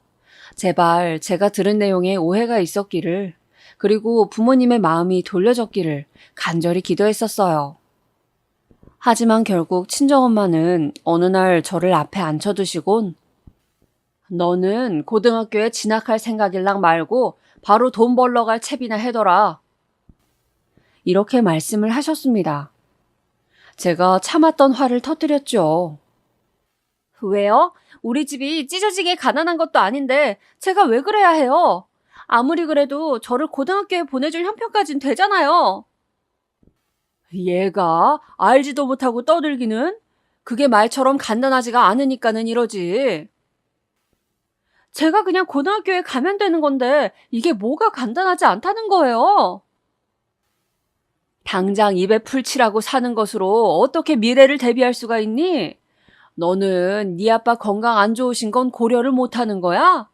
제발 제가 들은 내용에 오해가 있었기를, 그리고 부모님의 마음이 돌려졌기를 간절히 기도했었어요. 하지만 결국 친정엄마는 어느 날 저를 앞에 앉혀두시곤 너는 고등학교에 진학할 생각일랑 말고 바로 돈 벌러 갈 채비나 해둬라. 이렇게 말씀을 하셨습니다. 제가 참았던 화를 터뜨렸죠. 왜요? 우리 집이 찢어지게 가난한 것도 아닌데 제가 왜 그래야 해요? 아무리 그래도 저를 고등학교에 보내줄 형편까진 되잖아요. 얘가 알지도 못하고 떠들기는? 그게 말처럼 간단하지가 않으니까는 이러지. 제가 그냥 고등학교에 가면 되는 건데 이게 뭐가 간단하지 않다는 거예요. 당장 입에 풀칠하고 사는 것으로 어떻게 미래를 대비할 수가 있니? 너는 네 아빠 건강 안 좋으신 건 고려를 못하는 거야?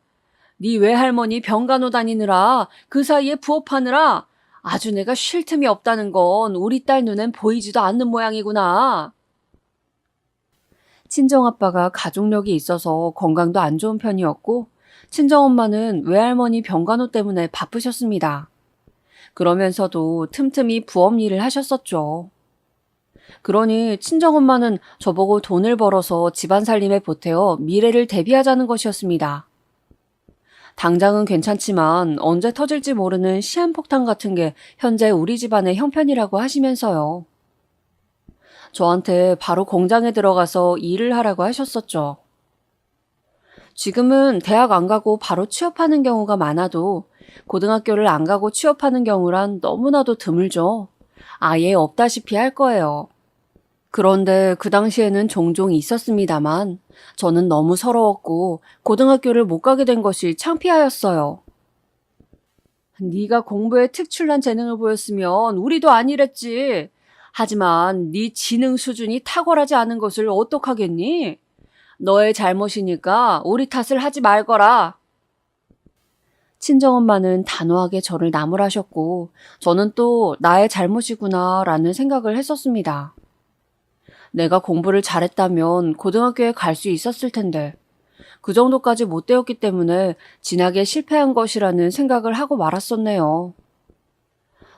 네 외할머니 병간호 다니느라 그 사이에 부업하느라 아주 내가 쉴 틈이 없다는 건 우리 딸 눈엔 보이지도 않는 모양이구나. 친정아빠가 가족력이 있어서 건강도 안 좋은 편이었고 친정엄마는 외할머니 병간호 때문에 바쁘셨습니다. 그러면서도 틈틈이 부업 일을 하셨었죠. 그러니 친정엄마는 저보고 돈을 벌어서 집안 살림에 보태어 미래를 대비하자는 것이었습니다. 당장은 괜찮지만 언제 터질지 모르는 시한폭탄 같은 게 현재 우리 집안의 형편이라고 하시면서요. 저한테 바로 공장에 들어가서 일을 하라고 하셨었죠. 지금은 대학 안 가고 바로 취업하는 경우가 많아도 고등학교를 안 가고 취업하는 경우란 너무나도 드물죠. 아예 없다시피 할 거예요. 그런데 그 당시에는 종종 있었습니다만 저는 너무 서러웠고 고등학교를 못 가게 된 것이 창피하였어요. 네가 공부에 특출난 재능을 보였으면 우리도 안 이랬지. 하지만 네 지능 수준이 탁월하지 않은 것을 어떡하겠니? 너의 잘못이니까 우리 탓을 하지 말거라. 친정엄마는 단호하게 저를 나무라셨고 저는 또 나의 잘못이구나 라는 생각을 했었습니다. 내가 공부를 잘했다면 고등학교에 갈 수 있었을 텐데 그 정도까지 못 되었기 때문에 진학에 실패한 것이라는 생각을 하고 말았었네요.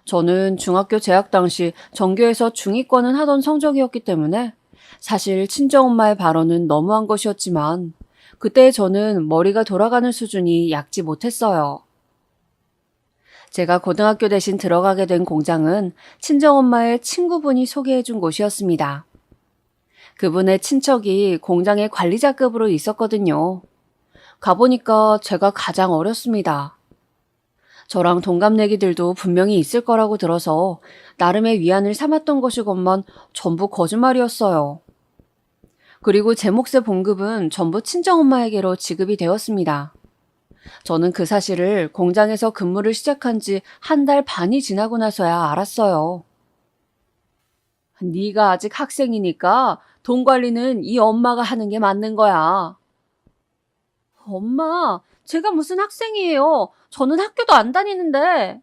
저는 중학교 재학 당시 전교에서 중위권은 하던 성적이었기 때문에 사실 친정엄마의 발언은 너무한 것이었지만 그때 저는 머리가 돌아가는 수준이 얕지 못했어요. 제가 고등학교 대신 들어가게 된 공장은 친정엄마의 친구분이 소개해준 곳이었습니다. 그분의 친척이 공장의 관리자급으로 있었거든요. 가보니까 제가 가장 어렸습니다. 저랑 동갑내기들도 분명히 있을 거라고 들어서 나름의 위안을 삼았던 것이건만 전부 거짓말이었어요. 그리고 제 몫의 봉급은 전부 친정엄마에게로 지급이 되었습니다. 저는 그 사실을 공장에서 근무를 시작한 지 한 달 반이 지나고 나서야 알았어요. 네가 아직 학생이니까 돈 관리는 이 엄마가 하는 게 맞는 거야. 엄마, 제가 무슨 학생이에요. 저는 학교도 안 다니는데.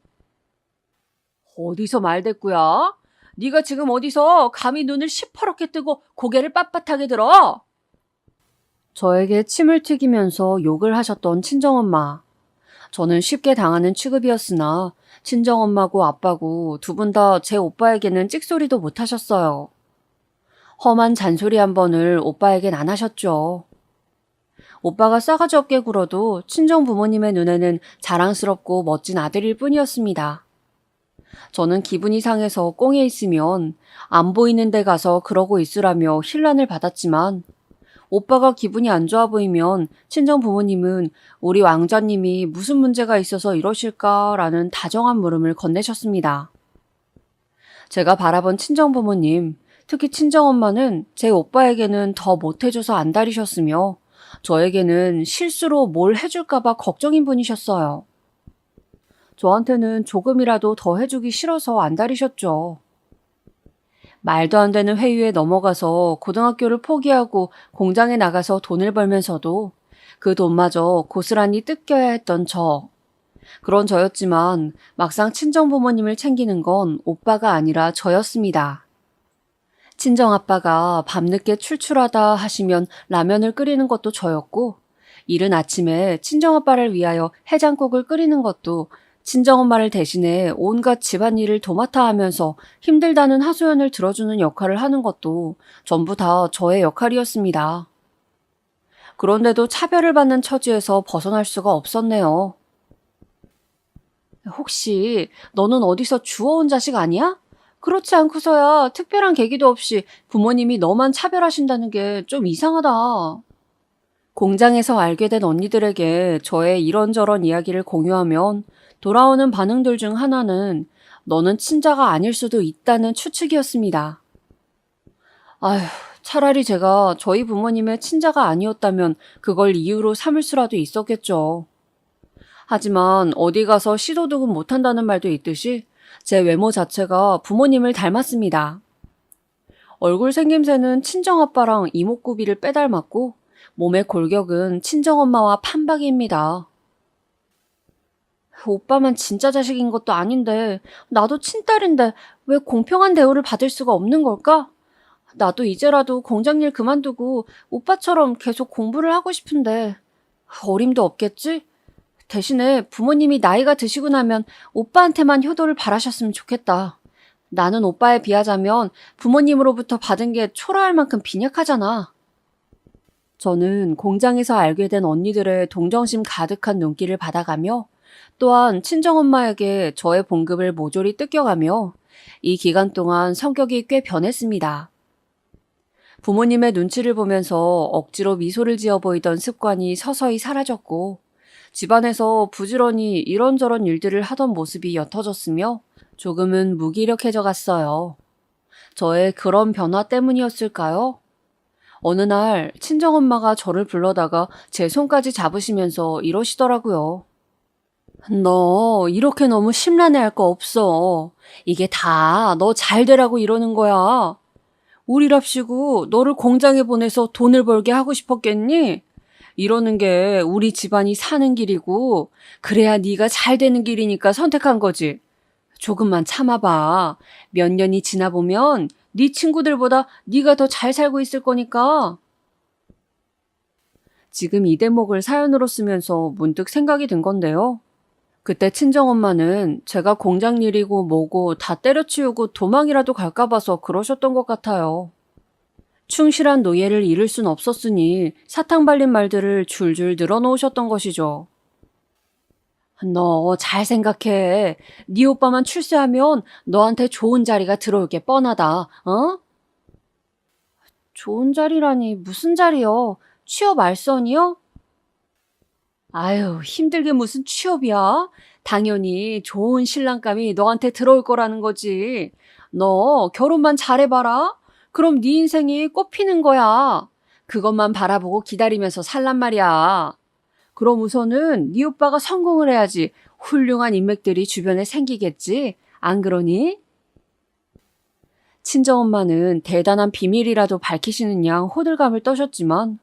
어디서 말대꾸야? 네가 지금 어디서 감히 눈을 시퍼렇게 뜨고 고개를 빳빳하게 들어? 저에게 침을 튀기면서 욕을 하셨던 친정엄마. 저는 쉽게 당하는 취급이었으나 친정엄마고 아빠고 두 분 다 제 오빠에게는 찍소리도 못 하셨어요. 험한 잔소리 한 번을 오빠에겐 안 하셨죠. 오빠가 싸가지 없게 굴어도 친정 부모님의 눈에는 자랑스럽고 멋진 아들일 뿐이었습니다. 저는 기분이 상해서 꽁에 있으면 안 보이는 데 가서 그러고 있으라며 힐난을 받았지만 오빠가 기분이 안 좋아 보이면 친정 부모님은 우리 왕자님이 무슨 문제가 있어서 이러실까라는 다정한 물음을 건네셨습니다. 제가 바라본 친정 부모님, 특히 친정엄마는 제 오빠에게는 더 못해줘서 안달이셨으며 저에게는 실수로 뭘 해줄까봐 걱정인 분이셨어요. 저한테는 조금이라도 더 해주기 싫어서 안달이셨죠. 말도 안 되는 회유에 넘어가서 고등학교를 포기하고 공장에 나가서 돈을 벌면서도 그 돈마저 고스란히 뜯겨야 했던 저. 그런 저였지만 막상 친정 부모님을 챙기는 건 오빠가 아니라 저였습니다. 친정 아빠가 밤늦게 출출하다 하시면 라면을 끓이는 것도 저였고, 이른 아침에 친정 아빠를 위하여 해장국을 끓이는 것도 친정엄마를 대신해 온갖 집안일을 도맡아 하면서 힘들다는 하소연을 들어주는 역할을 하는 것도 전부 다 저의 역할이었습니다. 그런데도 차별을 받는 처지에서 벗어날 수가 없었네요. 혹시 너는 어디서 주워온 자식 아니야? 그렇지 않고서야 특별한 계기도 없이 부모님이 너만 차별하신다는 게 좀 이상하다. 공장에서 알게 된 언니들에게 저의 이런저런 이야기를 공유하면 돌아오는 반응들 중 하나는 너는 친자가 아닐 수도 있다는 추측이었습니다. 아휴, 차라리 제가 저희 부모님의 친자가 아니었다면 그걸 이유로 삼을 수라도 있었겠죠. 하지만 어디 가서 시도득은 못한다는 말도 있듯이 제 외모 자체가 부모님을 닮았습니다. 얼굴 생김새는 친정아빠랑 이목구비를 빼닮았고 몸의 골격은 친정엄마와 판박이입니다. 오빠만 진짜 자식인 것도 아닌데 나도 친딸인데 왜 공평한 대우를 받을 수가 없는 걸까? 나도 이제라도 공장일 그만두고 오빠처럼 계속 공부를 하고 싶은데 어림도 없겠지? 대신에 부모님이 나이가 드시고 나면 오빠한테만 효도를 바라셨으면 좋겠다. 나는 오빠에 비하자면 부모님으로부터 받은 게 초라할 만큼 빈약하잖아. 저는 공장에서 알게 된 언니들의 동정심 가득한 눈길을 받아가며 또한 친정엄마에게 저의 봉급을 모조리 뜯겨가며 이 기간 동안 성격이 꽤 변했습니다. 부모님의 눈치를 보면서 억지로 미소를 지어 보이던 습관이 서서히 사라졌고 집안에서 부지런히 이런저런 일들을 하던 모습이 옅어졌으며 조금은 무기력해져 갔어요. 저의 그런 변화 때문이었을까요? 어느 날 친정엄마가 저를 불러다가 제 손까지 잡으시면서 이러시더라고요. 너 이렇게 너무 심란해할 거 없어. 이게 다 너 잘 되라고 이러는 거야. 우리랍시고 너를 공장에 보내서 돈을 벌게 하고 싶었겠니? 이러는 게 우리 집안이 사는 길이고 그래야 네가 잘 되는 길이니까 선택한 거지. 조금만 참아봐. 몇 년이 지나 보면 네 친구들보다 네가 더 잘 살고 있을 거니까. 지금 이 대목을 사연으로 쓰면서 문득 생각이 든 건데요. 그때 친정엄마는 제가 공장 일이고 뭐고 다 때려치우고 도망이라도 갈까 봐서 그러셨던 것 같아요. 충실한 노예를 잃을 순 없었으니 사탕 발린 말들을 줄줄 늘어놓으셨던 것이죠. 너 잘 생각해. 네 오빠만 출세하면 너한테 좋은 자리가 들어올 게 뻔하다. 어? 좋은 자리라니 무슨 자리요? 취업 알선이요? 아유, 힘들게 무슨 취업이야? 당연히 좋은 신랑감이 너한테 들어올 거라는 거지. 너 결혼만 잘해봐라. 그럼 네 인생이 꽃피는 거야. 그것만 바라보고 기다리면서 살란 말이야. 그럼 우선은 네 오빠가 성공을 해야지 훌륭한 인맥들이 주변에 생기겠지. 안 그러니? 친정엄마는 대단한 비밀이라도 밝히시는 양 호들갑을 떠셨지만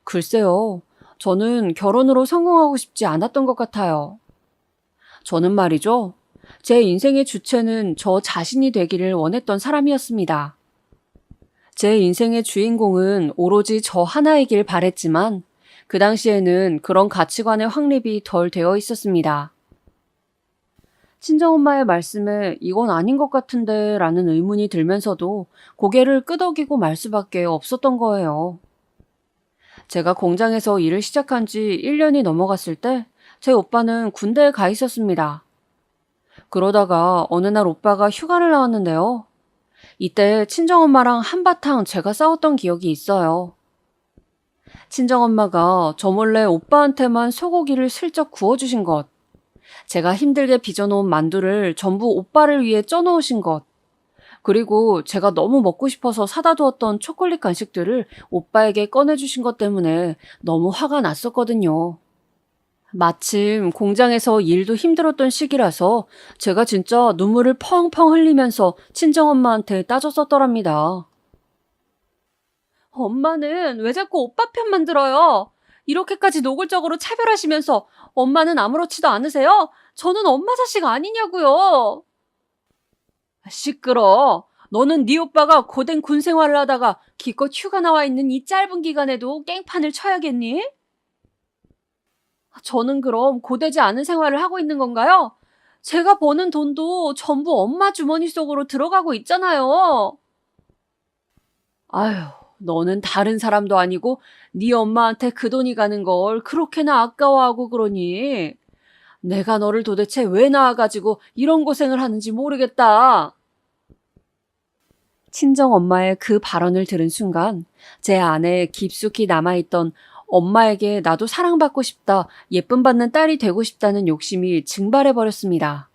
글쎄요. 저는 결혼으로 성공하고 싶지 않았던 것 같아요. 저는 말이죠. 제 인생의 주체는 저 자신이 되기를 원했던 사람이었습니다. 제 인생의 주인공은 오로지 저 하나이길 바랬지만 그 당시에는 그런 가치관의 확립이 덜 되어 있었습니다. 친정엄마의 말씀에 이건 아닌 것 같은데 라는 의문이 들면서도 고개를 끄덕이고 말 수밖에 없었던 거예요. 제가 공장에서 일을 시작한 지 1년이 넘어갔을 때 제 오빠는 군대에 가 있었습니다. 그러다가 어느 날 오빠가 휴가를 나왔는데요. 이때 친정엄마랑 한바탕 제가 싸웠던 기억이 있어요. 친정엄마가 저 몰래 오빠한테만 소고기를 슬쩍 구워주신 것, 제가 힘들게 빚어놓은 만두를 전부 오빠를 위해 쪄놓으신 것, 그리고 제가 너무 먹고 싶어서 사다 두었던 초콜릿 간식들을 오빠에게 꺼내주신 것 때문에 너무 화가 났었거든요. 마침 공장에서 일도 힘들었던 시기라서 제가 진짜 눈물을 펑펑 흘리면서 친정엄마한테 따졌었더랍니다. 엄마는 왜 자꾸 오빠 편만 들어요? 이렇게까지 노골적으로 차별하시면서 엄마는 아무렇지도 않으세요? 저는 엄마 자식 아니냐고요. 시끄러. 너는 네 오빠가 고된 군 생활을 하다가 기껏 휴가 나와 있는 이 짧은 기간에도 깽판을 쳐야겠니? 저는 그럼 고되지 않은 생활을 하고 있는 건가요? 제가 버는 돈도 전부 엄마 주머니 속으로 들어가고 있잖아요. 아휴, 너는 다른 사람도 아니고 네 엄마한테 그 돈이 가는 걸 그렇게나 아까워하고 그러니? 내가 너를 도대체 왜 낳아가지고 이런 고생을 하는지 모르겠다. 친정엄마의 그 발언을 들은 순간 제 안에 깊숙이 남아있던 엄마에게 나도 사랑받고 싶다, 예쁨 받는 딸이 되고 싶다는 욕심이 증발해버렸습니다.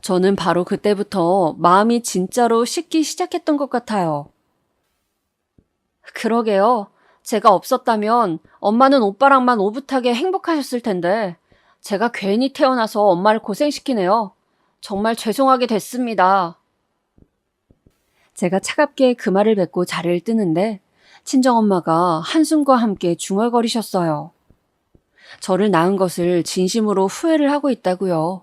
저는 바로 그때부터 마음이 진짜로 식기 시작했던 것 같아요. 그러게요. 제가 없었다면 엄마는 오빠랑만 오붓하게 행복하셨을 텐데 제가 괜히 태어나서 엄마를 고생시키네요. 정말 죄송하게 됐습니다. 제가 차갑게 그 말을 뱉고 자리를 뜨는데 친정엄마가 한숨과 함께 중얼거리셨어요. 저를 낳은 것을 진심으로 후회를 하고 있다고요.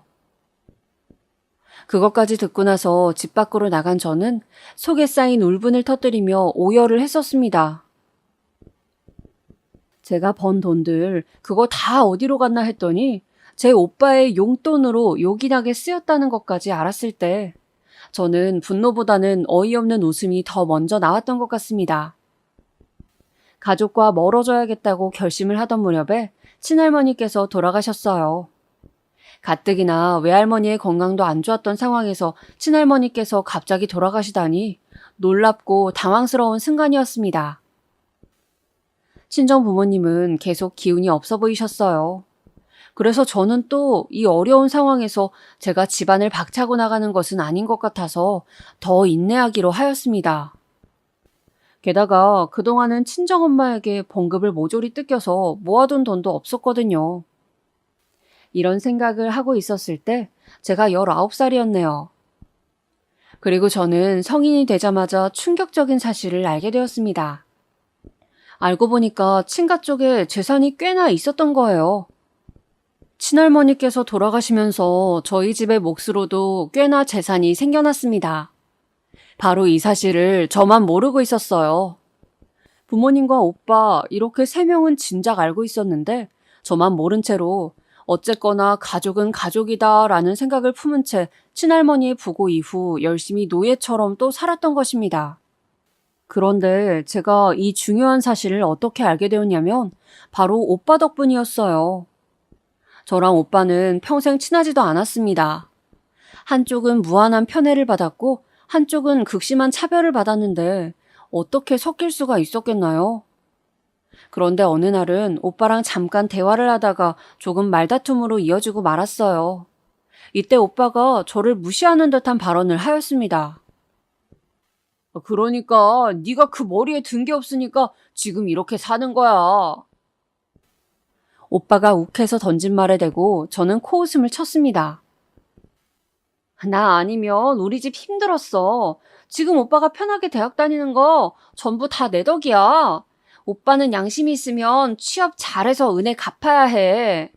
그것까지 듣고 나서 집 밖으로 나간 저는 속에 쌓인 울분을 터뜨리며 오열을 했었습니다. 제가 번 돈들 그거 다 어디로 갔나 했더니 제 오빠의 용돈으로 요긴하게 쓰였다는 것까지 알았을 때 저는 분노보다는 어이없는 웃음이 더 먼저 나왔던 것 같습니다. 가족과 멀어져야겠다고 결심을 하던 무렵에 친할머니께서 돌아가셨어요. 가뜩이나 외할머니의 건강도 안 좋았던 상황에서 친할머니께서 갑자기 돌아가시다니 놀랍고 당황스러운 순간이었습니다. 친정 부모님은 계속 기운이 없어 보이셨어요. 그래서 저는 또 이 어려운 상황에서 제가 집안을 박차고 나가는 것은 아닌 것 같아서 더 인내하기로 하였습니다. 게다가 그동안은 친정엄마에게 봉급을 모조리 뜯겨서 모아둔 돈도 없었거든요. 이런 생각을 하고 있었을 때 제가 19살이었네요. 그리고 저는 성인이 되자마자 충격적인 사실을 알게 되었습니다. 알고 보니까 친가 쪽에 재산이 꽤나 있었던 거예요. 친할머니께서 돌아가시면서 저희 집의 몫으로도 꽤나 재산이 생겨났습니다. 바로 이 사실을 저만 모르고 있었어요. 부모님과 오빠 이렇게 3명은 진작 알고 있었는데 저만 모른 채로 어쨌거나 가족은 가족이다 라는 생각을 품은 채 친할머니의 부고 이후 열심히 노예처럼 또 살았던 것입니다. 그런데 제가 이 중요한 사실을 어떻게 알게 되었냐면 바로 오빠 덕분이었어요. 저랑 오빠는 평생 친하지도 않았습니다. 한쪽은 무한한 편애를 받았고 한쪽은 극심한 차별을 받았는데 어떻게 섞일 수가 있었겠나요? 그런데 어느 날은 오빠랑 잠깐 대화를 하다가 조금 말다툼으로 이어지고 말았어요. 이때 오빠가 저를 무시하는 듯한 발언을 하였습니다. 그러니까 네가 그 머리에 든 게 없으니까 지금 이렇게 사는 거야. 오빠가 욱해서 던진 말에 대고 저는 코웃음을 쳤습니다. 나 아니면 우리 집 힘들었어. 지금 오빠가 편하게 대학 다니는 거 전부 다 내 덕이야. 오빠는 양심이 있으면 취업 잘해서 은혜 갚아야 해.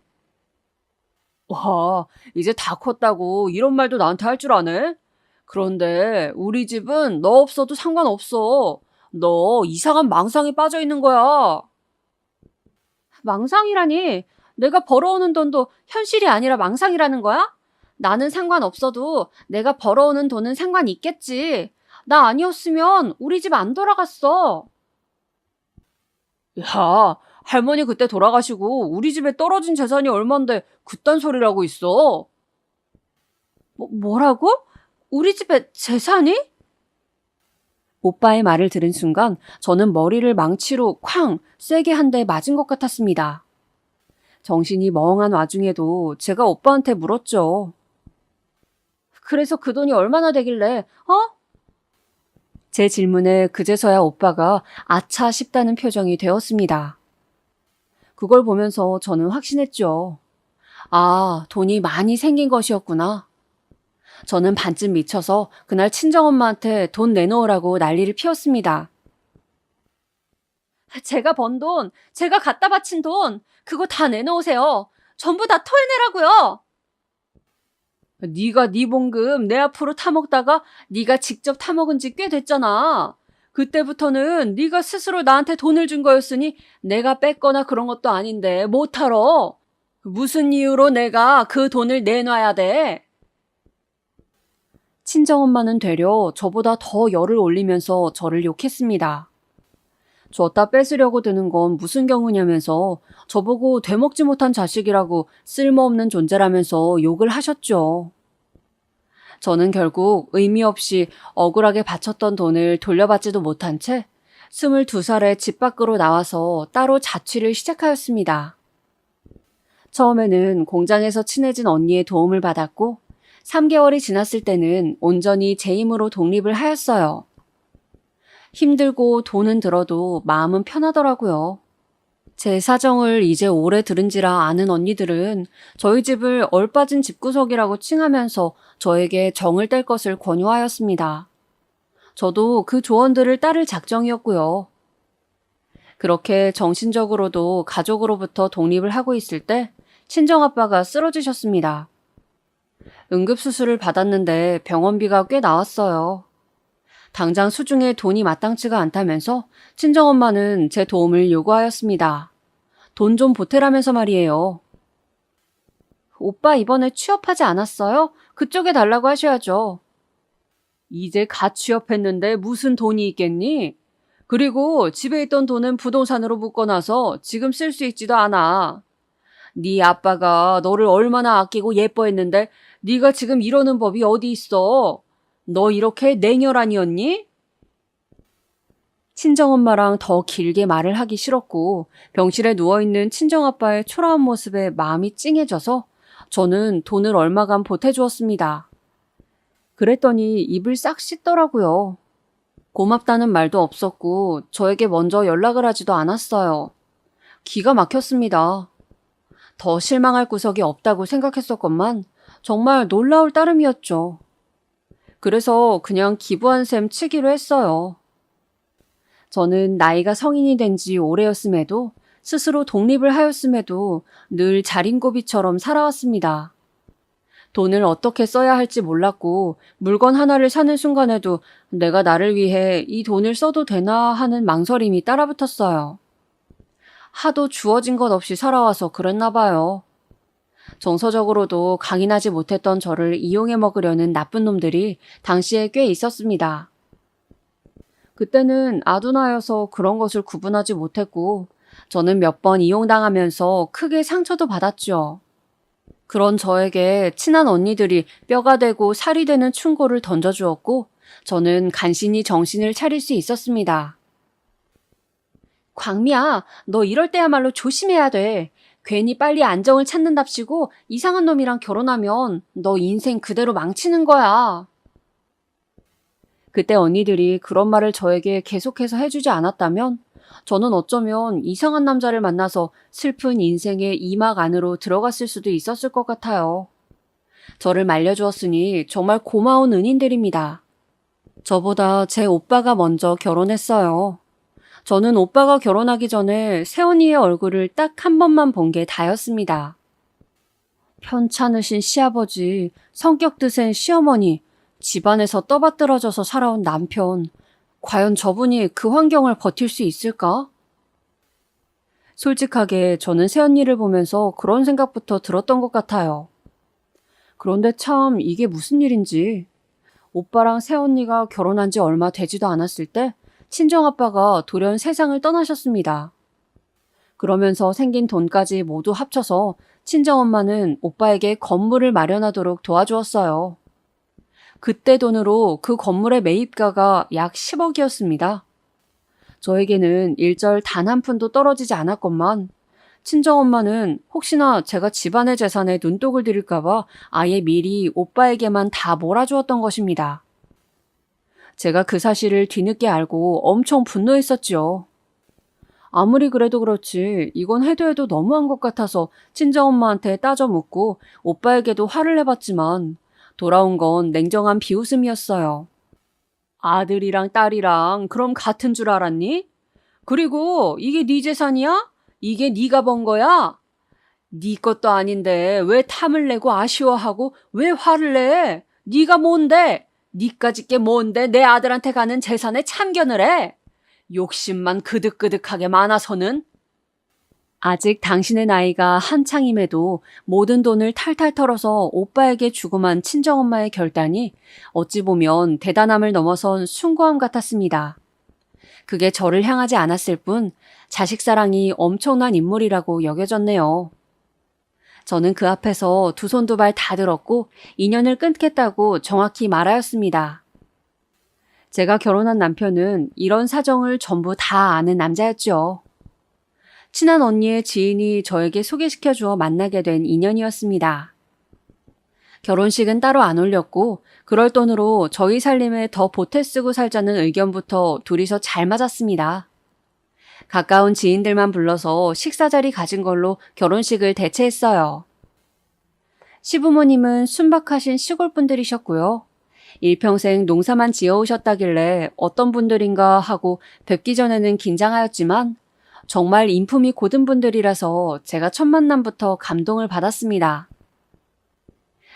와, 이제 다 컸다고 이런 말도 나한테 할 줄 아네? 그런데 우리 집은 너 없어도 상관없어. 너 이상한 망상에 빠져 있는 거야. 망상이라니? 내가 벌어오는 돈도 현실이 아니라 망상이라는 거야? 나는 상관없어도 내가 벌어오는 돈은 상관 있겠지. 나 아니었으면 우리 집 안 돌아갔어. 야, 할머니 그때 돌아가시고 우리 집에 떨어진 재산이 얼만데 그딴 소리를 하고 있어. 뭐라고? 우리 집에 재산이? 오빠의 말을 들은 순간 저는 머리를 망치로 쾅! 세게 한 대 맞은 것 같았습니다. 정신이 멍한 와중에도 제가 오빠한테 물었죠. 그래서 그 돈이 얼마나 되길래, 제 질문에 그제서야 오빠가 아차 싶다는 표정이 되었습니다. 그걸 보면서 저는 확신했죠. 아, 돈이 많이 생긴 것이었구나. 저는 반쯤 미쳐서 그날 친정엄마한테 돈 내놓으라고 난리를 피웠습니다. 제가 번 돈, 제가 갖다 바친 돈, 그거 다 내놓으세요. 전부 다 토해내라고요. 네가 네 봉급 내 앞으로 타먹다가 네가 직접 타먹은 지 꽤 됐잖아. 그때부터는 네가 스스로 나한테 돈을 준 거였으니 내가 뺐거나 그런 것도 아닌데 못하러. 무슨 이유로 내가 그 돈을 내놔야 돼? 친정엄마는 되려 저보다 더 열을 올리면서 저를 욕했습니다. 줬다 뺏으려고 드는 건 무슨 경우냐면서 저보고 되먹지 못한 자식이라고 쓸모없는 존재라면서 욕을 하셨죠. 저는 결국 의미 없이 억울하게 바쳤던 돈을 돌려받지도 못한 채 22살에 집 밖으로 나와서 따로 자취를 시작하였습니다. 처음에는 공장에서 친해진 언니의 도움을 받았고 3개월이 지났을 때는 온전히 제 힘으로 독립을 하였어요. 힘들고 돈은 들어도 마음은 편하더라고요. 제 사정을 이제 오래 들은지라 아는 언니들은 저희 집을 얼빠진 집구석이라고 칭하면서 저에게 정을 뗄 것을 권유하였습니다. 저도 그 조언들을 따를 작정이었고요. 그렇게 정신적으로도 가족으로부터 독립을 하고 있을 때 친정아빠가 쓰러지셨습니다. 응급수술을 받았는데 병원비가 꽤 나왔어요. 당장 수중에 돈이 마땅치가 않다면서 친정엄마는 제 도움을 요구하였습니다. 돈 좀 보태라면서 말이에요. 오빠 이번에 취업하지 않았어요? 그쪽에 달라고 하셔야죠. 이제 갓 취업했는데 무슨 돈이 있겠니? 그리고 집에 있던 돈은 부동산으로 묶어놔서 지금 쓸 수 있지도 않아. 네 아빠가 너를 얼마나 아끼고 예뻐했는데 네가 지금 이러는 법이 어디 있어? 너 이렇게 냉혈 아니었니? 친정엄마랑 더 길게 말을 하기 싫었고 병실에 누워있는 친정아빠의 초라한 모습에 마음이 찡해져서 저는 돈을 얼마간 보태주었습니다. 그랬더니 입을 싹 씻더라고요. 고맙다는 말도 없었고 저에게 먼저 연락을 하지도 않았어요. 기가 막혔습니다. 더 실망할 구석이 없다고 생각했었건만 정말 놀라울 따름이었죠. 그래서 그냥 기부한 셈 치기로 했어요. 저는 나이가 성인이 된 지 오래였음에도 스스로 독립을 하였음에도 늘 자린고비처럼 살아왔습니다. 돈을 어떻게 써야 할지 몰랐고 물건 하나를 사는 순간에도 내가 나를 위해 이 돈을 써도 되나 하는 망설임이 따라붙었어요. 하도 주어진 것 없이 살아와서 그랬나 봐요. 정서적으로도 강인하지 못했던 저를 이용해 먹으려는 나쁜 놈들이 당시에 꽤 있었습니다. 그때는 아둔하여서 그런 것을 구분하지 못했고 저는 몇 번 이용당하면서 크게 상처도 받았죠. 그런 저에게 친한 언니들이 뼈가 되고 살이 되는 충고를 던져주었고 저는 간신히 정신을 차릴 수 있었습니다. 광미야, 너 이럴 때야말로 조심해야 돼. 괜히 빨리 안정을 찾는답시고 이상한 놈이랑 결혼하면 너 인생 그대로 망치는 거야. 그때 언니들이 그런 말을 저에게 계속해서 해주지 않았다면 저는 어쩌면 이상한 남자를 만나서 슬픈 인생의 이막 안으로 들어갔을 수도 있었을 것 같아요. 저를 말려주었으니 정말 고마운 은인들입니다. 저보다 제 오빠가 먼저 결혼했어요. 저는 오빠가 결혼하기 전에 새언니의 얼굴을 딱 한 번만 본 게 다였습니다. 편찮으신 시아버지, 성격 드센 시어머니, 집안에서 떠받들어져서 살아온 남편, 과연 저분이 그 환경을 버틸 수 있을까? 솔직하게 저는 새언니를 보면서 그런 생각부터 들었던 것 같아요. 그런데 참 이게 무슨 일인지 오빠랑 새언니가 결혼한 지 얼마 되지도 않았을 때 친정아빠가 돌연 세상을 떠나셨습니다. 그러면서 생긴 돈까지 모두 합쳐서 친정엄마는 오빠에게 건물을 마련하도록 도와주었어요. 그때 돈으로 그 건물의 매입가가 약 10억이었습니다. 저에게는 일절 단 한 푼도 떨어지지 않았건만 친정엄마는 혹시나 제가 집안의 재산에 눈독을 들일까봐 아예 미리 오빠에게만 다 몰아주었던 것입니다. 제가 그 사실을 뒤늦게 알고 엄청 분노했었지요. 아무리 그래도 그렇지 이건 해도 해도 너무한 것 같아서 친정엄마한테 따져 묻고 오빠에게도 화를 내봤지만 돌아온 건 냉정한 비웃음이었어요. 아들이랑 딸이랑 그럼 같은 줄 알았니? 그리고 이게 네 재산이야? 이게 네가 번 거야? 네 것도 아닌데 왜 탐을 내고 아쉬워하고 왜 화를 내? 네가 뭔데? 네까짓 게 뭔데 내 아들한테 가는 재산에 참견을 해? 욕심만 그득그득하게 많아서는? 아직 당신의 나이가 한창임에도 모든 돈을 탈탈 털어서 오빠에게 주고만 친정엄마의 결단이 어찌 보면 대단함을 넘어선 숭고함 같았습니다. 그게 저를 향하지 않았을 뿐 자식 사랑이 엄청난 인물이라고 여겨졌네요. 저는 그 앞에서 두 손 두 발 다 들었고 인연을 끊겠다고 정확히 말하였습니다. 제가 결혼한 남편은 이런 사정을 전부 다 아는 남자였죠. 친한 언니의 지인이 저에게 소개시켜 주어 만나게 된 인연이었습니다. 결혼식은 따로 안 올렸고 그럴 돈으로 저희 살림에 더 보태 쓰고 살자는 의견부터 둘이서 잘 맞았습니다. 가까운 지인들만 불러서 식사 자리 가진 걸로 결혼식을 대체했어요. 시부모님은 순박하신 시골 분들이셨고요. 일평생 농사만 지어오셨다길래 어떤 분들인가 하고 뵙기 전에는 긴장하였지만 정말 인품이 고든 분들이라서 제가 첫 만남부터 감동을 받았습니다.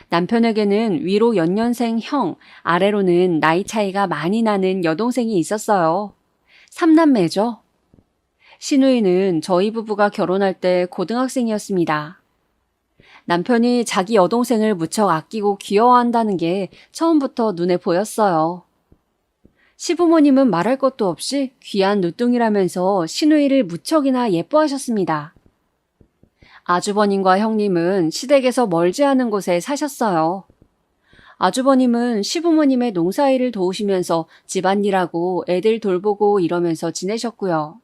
남편에게는 위로 연년생 형, 아래로는 나이 차이가 많이 나는 여동생이 있었어요. 3남매죠. 시누이는 저희 부부가 결혼할 때 고등학생이었습니다. 남편이 자기 여동생을 무척 아끼고 귀여워한다는 게 처음부터 눈에 보였어요. 시부모님은 말할 것도 없이 귀한 누뚱이라면서 시누이를 무척이나 예뻐하셨습니다. 아주버님과 형님은 시댁에서 멀지 않은 곳에 사셨어요. 아주버님은 시부모님의 농사일을 도우시면서 집안일하고 애들 돌보고 이러면서 지내셨고요.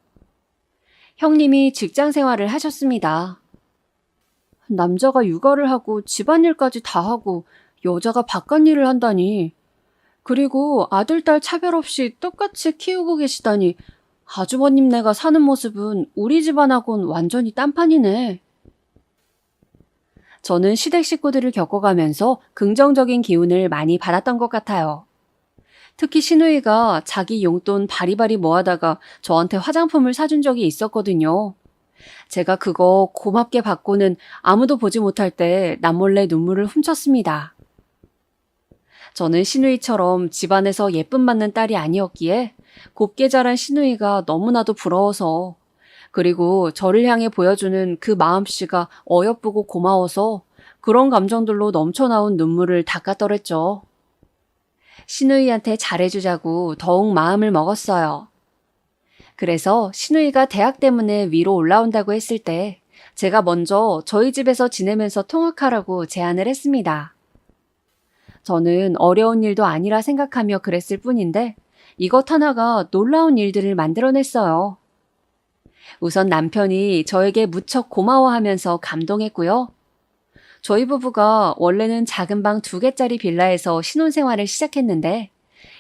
형님이 직장 생활을 하셨습니다. 남자가 육아를 하고 집안일까지 다 하고 여자가 바깥일을 한다니. 그리고 아들, 딸 차별 없이 똑같이 키우고 계시다니 아주버님네가 사는 모습은 우리 집안하고는 완전히 딴판이네. 저는 시댁 식구들을 겪어가면서 긍정적인 기운을 많이 받았던 것 같아요. 특히 시누이가 자기 용돈 바리바리 모아다가 저한테 화장품을 사준 적이 있었거든요. 제가 그거 고맙게 받고는 아무도 보지 못할 때 남몰래 눈물을 훔쳤습니다. 저는 시누이처럼 집안에서 예쁨 받는 딸이 아니었기에 곱게 자란 시누이가 너무나도 부러워서 그리고 저를 향해 보여주는 그 마음씨가 어여쁘고 고마워서 그런 감정들로 넘쳐나온 눈물을 닦아떨었죠. 시누이한테 잘해주자고 더욱 마음을 먹었어요. 그래서 시누이가 대학 때문에 위로 올라온다고 했을 때 제가 먼저 저희 집에서 지내면서 통학하라고 제안을 했습니다. 저는 어려운 일도 아니라 생각하며 그랬을 뿐인데 이것 하나가 놀라운 일들을 만들어냈어요. 우선 남편이 저에게 무척 고마워하면서 감동했고요. 저희 부부가 원래는 작은 방 2개짜리 빌라에서 신혼생활을 시작했는데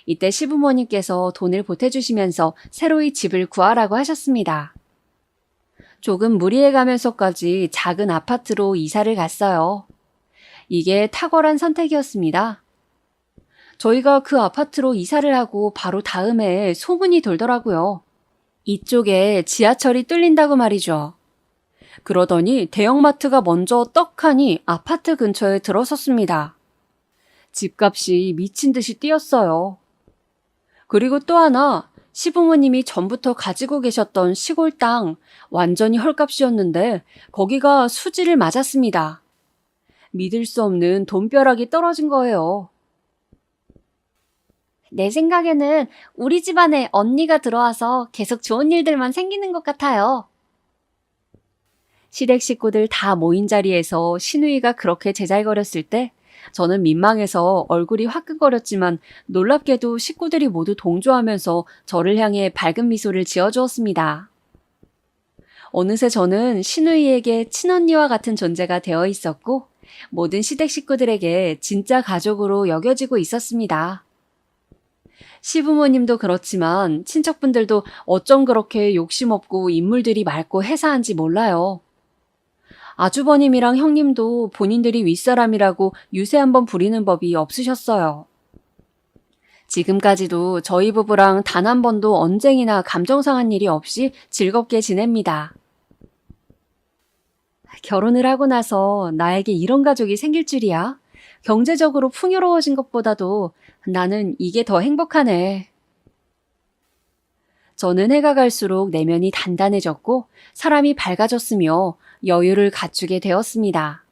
이때 시부모님께서 돈을 보태주시면서 새로이 집을 구하라고 하셨습니다. 조금 무리해가면서까지 작은 아파트로 이사를 갔어요. 이게 탁월한 선택이었습니다. 저희가 그 아파트로 이사를 하고 바로 다음에 소문이 돌더라고요. 이쪽에 지하철이 뚫린다고 말이죠. 그러더니 대형마트가 먼저 떡하니 아파트 근처에 들어섰습니다. 집값이 미친 듯이 뛰었어요. 그리고 또 하나, 시부모님이 전부터 가지고 계셨던 시골 땅, 완전히 헐값이었는데 거기가 수지를 맞았습니다. 믿을 수 없는 돈벼락이 떨어진 거예요. 내 생각에는 우리 집안에 언니가 들어와서 계속 좋은 일들만 생기는 것 같아요. 시댁 식구들 다 모인 자리에서 시누이가 그렇게 제잘거렸을 때 저는 민망해서 얼굴이 화끈거렸지만 놀랍게도 식구들이 모두 동조하면서 저를 향해 밝은 미소를 지어주었습니다. 어느새 저는 시누이에게 친언니와 같은 존재가 되어 있었고 모든 시댁 식구들에게 진짜 가족으로 여겨지고 있었습니다. 시부모님도 그렇지만 친척분들도 어쩜 그렇게 욕심없고 인물들이 맑고 해사한지 몰라요. 아주버님이랑 형님도 본인들이 윗사람이라고 유세 한번 부리는 법이 없으셨어요. 지금까지도 저희 부부랑 단 한 번도 언쟁이나 감정상한 일이 없이 즐겁게 지냅니다. 결혼을 하고 나서 나에게 이런 가족이 생길 줄이야. 경제적으로 풍요로워진 것보다도 나는 이게 더 행복하네. 저는 해가 갈수록 내면이 단단해졌고 사람이 밝아졌으며 여유를 갖추게 되었습니다.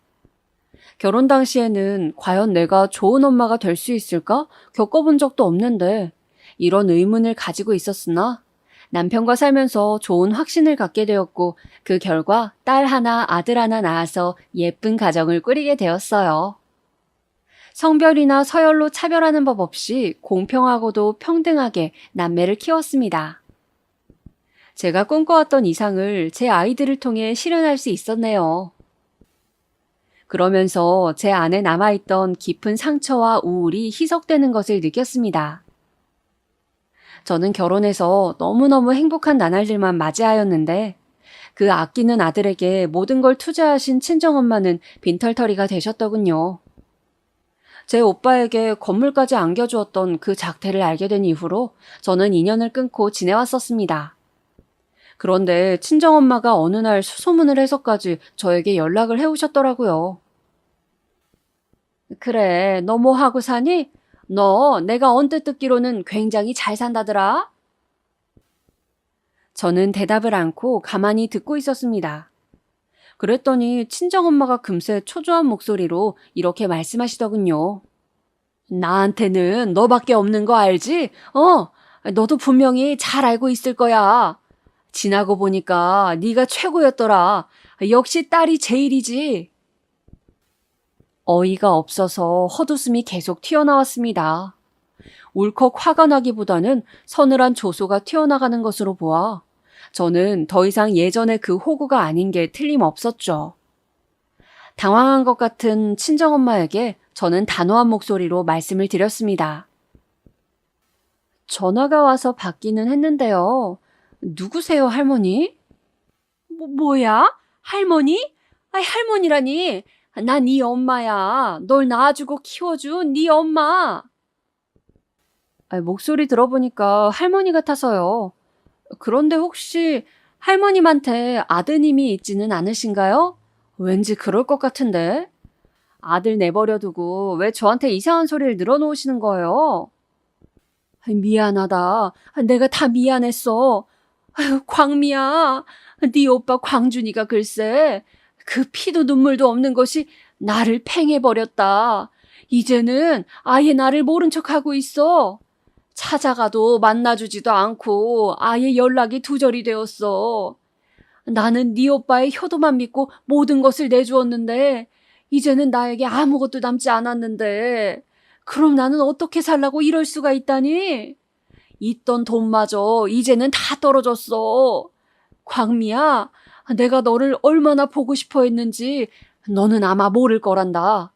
결혼 당시에는 과연 내가 좋은 엄마가 될 수 있을까 겪어본 적도 없는데 이런 의문을 가지고 있었으나 남편과 살면서 좋은 확신을 갖게 되었고 그 결과 딸 하나, 아들 하나 낳아서 예쁜 가정을 꾸리게 되었어요. 성별이나 서열로 차별하는 법 없이 공평하고도 평등하게 남매를 키웠습니다. 제가 꿈꿔왔던 이상을 제 아이들을 통해 실현할 수 있었네요. 그러면서 제 안에 남아있던 깊은 상처와 우울이 희석되는 것을 느꼈습니다. 저는 결혼해서 너무너무 행복한 나날들만 맞이하였는데 그 아끼는 아들에게 모든 걸 투자하신 친정엄마는 빈털터리가 되셨더군요. 제 오빠에게 건물까지 안겨주었던 그 작태를 알게 된 이후로 저는 인연을 끊고 지내왔었습니다. 그런데 친정엄마가 어느 날 수소문을 해서까지 저에게 연락을 해오셨더라고요. 그래, 너 뭐 하고 사니? 너 내가 언뜻 듣기로는 굉장히 잘 산다더라? 저는 대답을 않고 가만히 듣고 있었습니다. 그랬더니 친정엄마가 금세 초조한 목소리로 이렇게 말씀하시더군요. 나한테는 너밖에 없는 거 알지? 너도 분명히 잘 알고 있을 거야. 지나고 보니까 네가 최고였더라. 역시 딸이 제일이지. 어이가 없어서 헛웃음이 계속 튀어나왔습니다. 울컥 화가 나기보다는 서늘한 조소가 튀어나가는 것으로 보아 저는 더 이상 예전의 그 호구가 아닌 게 틀림없었죠. 당황한 것 같은 친정엄마에게 저는 단호한 목소리로 말씀을 드렸습니다. 전화가 와서 받기는 했는데요. 누구세요, 할머니? 뭐야? 할머니? 아이, 할머니라니. 나 네 엄마야. 널 낳아주고 키워준 네 엄마. 목소리 들어보니까 할머니 같아서요. 그런데 혹시 할머님한테 아드님이 있지는 않으신가요? 왠지 그럴 것 같은데. 아들 내버려 두고 왜 저한테 이상한 소리를 늘어놓으시는 거예요? 미안하다. 내가 다 미안했어. 아유, 광미야. 네 오빠 광준이가 글쎄 그 피도 눈물도 없는 것이 나를 팽해버렸다. 이제는 아예 나를 모른 척하고 있어. 찾아가도 만나주지도 않고 아예 연락이 두절이 되었어. 나는 네 오빠의 효도만 믿고 모든 것을 내주었는데 이제는 나에게 아무것도 남지 않았는데 그럼 나는 어떻게 살라고 이럴 수가 있다니? 있던 돈마저 이제는 다 떨어졌어. 광미야, 내가 너를 얼마나 보고 싶어 했는지 너는 아마 모를 거란다.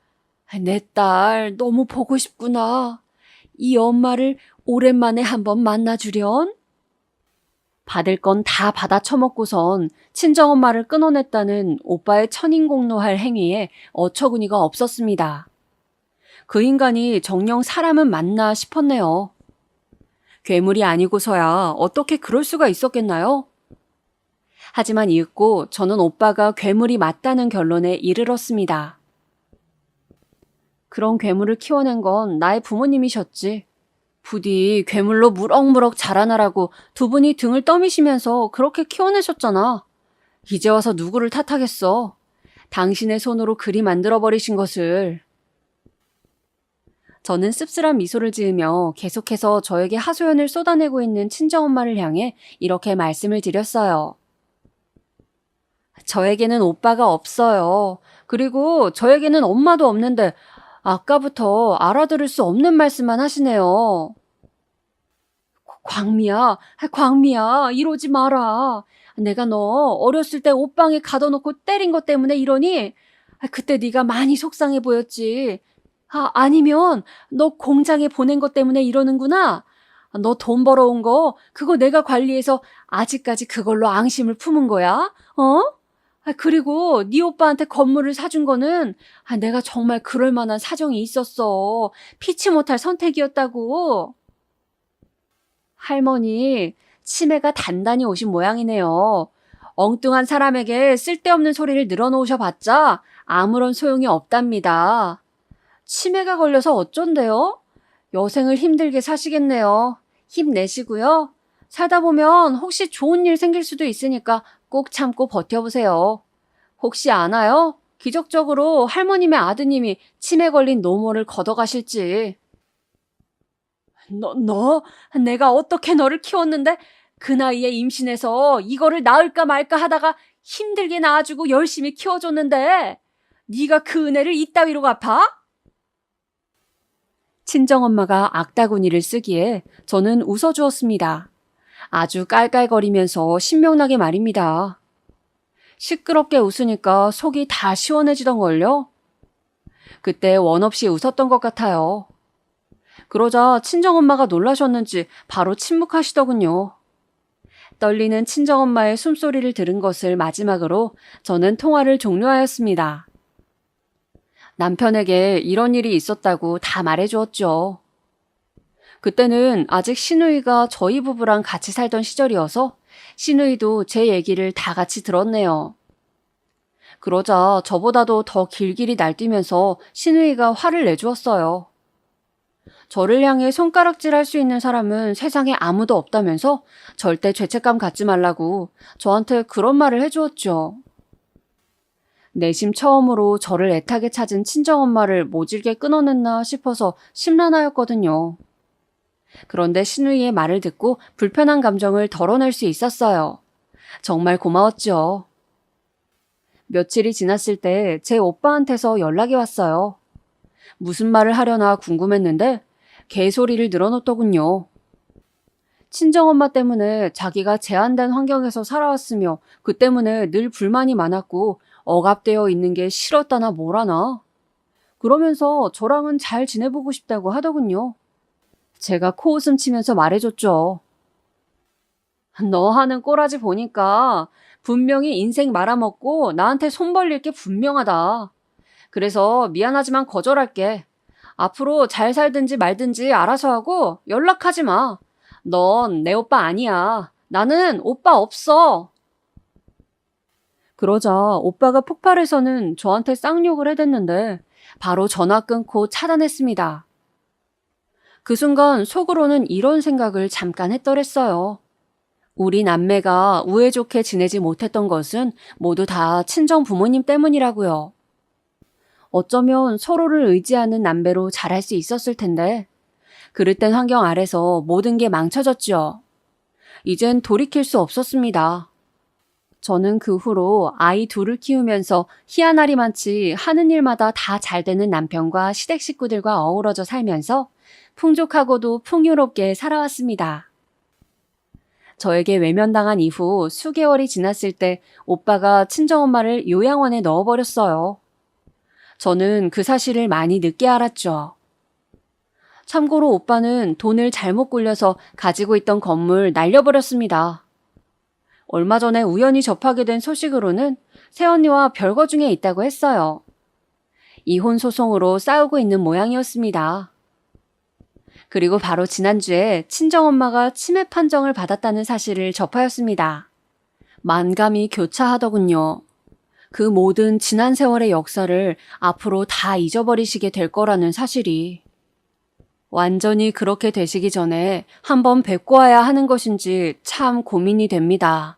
내 딸 너무 보고 싶구나. 이 엄마를 오랜만에 한번 만나주련? 받을 건 다 받아 처먹고선 친정엄마를 끊어냈다는 오빠의 천인공노할 행위에 어처구니가 없었습니다. 그 인간이 정녕 사람은 맞나 싶었네요. 괴물이 아니고서야 어떻게 그럴 수가 있었겠나요? 하지만 이윽고 저는 오빠가 괴물이 맞다는 결론에 이르렀습니다. 그런 괴물을 키워낸 건 나의 부모님이셨지. 부디 괴물로 무럭무럭 자라나라고 두 분이 등을 떠미시면서 그렇게 키워내셨잖아. 이제 와서 누구를 탓하겠어. 당신의 손으로 그리 만들어버리신 것을. 저는 씁쓸한 미소를 지으며 계속해서 저에게 하소연을 쏟아내고 있는 친정엄마를 향해 이렇게 말씀을 드렸어요. 저에게는 오빠가 없어요. 그리고 저에게는 엄마도 없는데 아까부터 알아들을 수 없는 말씀만 하시네요. 광미야, 이러지 마라. 내가 너 어렸을 때 옷방에 가둬놓고 때린 것 때문에 이러니? 그때 네가 많이 속상해 보였지. 아니면 너 공장에 보낸 것 때문에 이러는구나. 너 돈 벌어온 거 그거 내가 관리해서 아직까지 그걸로 앙심을 품은 거야? 어? 그리고 네 오빠한테 건물을 사준 거는 내가 정말 그럴 만한 사정이 있었어. 피치 못할 선택이었다고. 할머니, 치매가 단단히 오신 모양이네요. 엉뚱한 사람에게 쓸데없는 소리를 늘어놓으셔봤자 아무런 소용이 없답니다. 치매가 걸려서 어쩐대요? 여생을 힘들게 사시겠네요. 힘내시고요. 살다 보면 혹시 좋은 일 생길 수도 있으니까 꼭 참고 버텨보세요. 혹시 아나요? 기적적으로 할머님의 아드님이 치매 걸린 노모를 걷어가실지. 내가 어떻게 너를 키웠는데 그 나이에 임신해서 이거를 낳을까 말까 하다가 힘들게 낳아주고 열심히 키워줬는데 네가 그 은혜를 이따위로 갚아? 친정엄마가 악다구니를 쓰기에 저는 웃어주었습니다. 아주 깔깔거리면서 신명나게 말입니다. 시끄럽게 웃으니까 속이 다 시원해지던걸요? 그때 원없이 웃었던 것 같아요. 그러자 친정엄마가 놀라셨는지 바로 침묵하시더군요. 떨리는 친정엄마의 숨소리를 들은 것을 마지막으로 저는 통화를 종료하였습니다. 남편에게 이런 일이 있었다고 다 말해주었죠. 그때는 아직 시누이가 저희 부부랑 같이 살던 시절이어서 시누이도 제 얘기를 다 같이 들었네요. 그러자 저보다도 더 길길이 날뛰면서 시누이가 화를 내주었어요. 저를 향해 손가락질할 수 있는 사람은 세상에 아무도 없다면서 절대 죄책감 갖지 말라고 저한테 그런 말을 해주었죠. 내심 처음으로 저를 애타게 찾은 친정엄마를 모질게 끊어냈나 싶어서 심란하였거든요. 그런데 시누이의 말을 듣고 불편한 감정을 덜어낼 수 있었어요. 정말 고마웠죠. 며칠이 지났을 때 제 오빠한테서 연락이 왔어요. 무슨 말을 하려나 궁금했는데 개소리를 늘어놓더군요. 친정엄마 때문에 자기가 제한된 환경에서 살아왔으며 그 때문에 늘 불만이 많았고 억압되어 있는 게 싫었다나 뭐라나. 그러면서 저랑은 잘 지내보고 싶다고 하더군요. 제가 코웃음 치면서 말해줬죠. 너 하는 꼬라지 보니까 분명히 인생 말아먹고 나한테 손 벌릴 게 분명하다. 그래서 미안하지만 거절할게. 앞으로 잘 살든지 말든지 알아서 하고 연락하지 마. 넌 내 오빠 아니야. 나는 오빠 없어. 그러자 오빠가 폭발해서는 저한테 쌍욕을 해댔는데 바로 전화 끊고 차단했습니다. 그 순간 속으로는 이런 생각을 잠깐 했더랬어요. 우리 남매가 우애 좋게 지내지 못했던 것은 모두 다 친정 부모님 때문이라고요. 어쩌면 서로를 의지하는 남배로 잘할 수 있었을 텐데 그릇된 환경 아래서 모든 게 망쳐졌죠. 이젠 돌이킬 수 없었습니다. 저는 그 후로 아이 둘을 키우면서 희한하리만치 하는 일마다 다 잘 되는 남편과 시댁 식구들과 어우러져 살면서 풍족하고도 풍요롭게 살아왔습니다. 저에게 외면당한 이후 수개월이 지났을 때 오빠가 친정엄마를 요양원에 넣어버렸어요. 저는 그 사실을 많이 늦게 알았죠. 참고로 오빠는 돈을 잘못 굴려서 가지고 있던 건물 날려버렸습니다. 얼마 전에 우연히 접하게 된 소식으로는 새언니와 별거 중에 있다고 했어요. 이혼 소송으로 싸우고 있는 모양이었습니다. 그리고 바로 지난주에 친정엄마가 치매 판정을 받았다는 사실을 접하였습니다. 만감이 교차하더군요. 그 모든 지난 세월의 역사를 앞으로 다 잊어버리시게 될 거라는 사실이. 완전히 그렇게 되시기 전에 한번 뵙고 와야 하는 것인지 참 고민이 됩니다.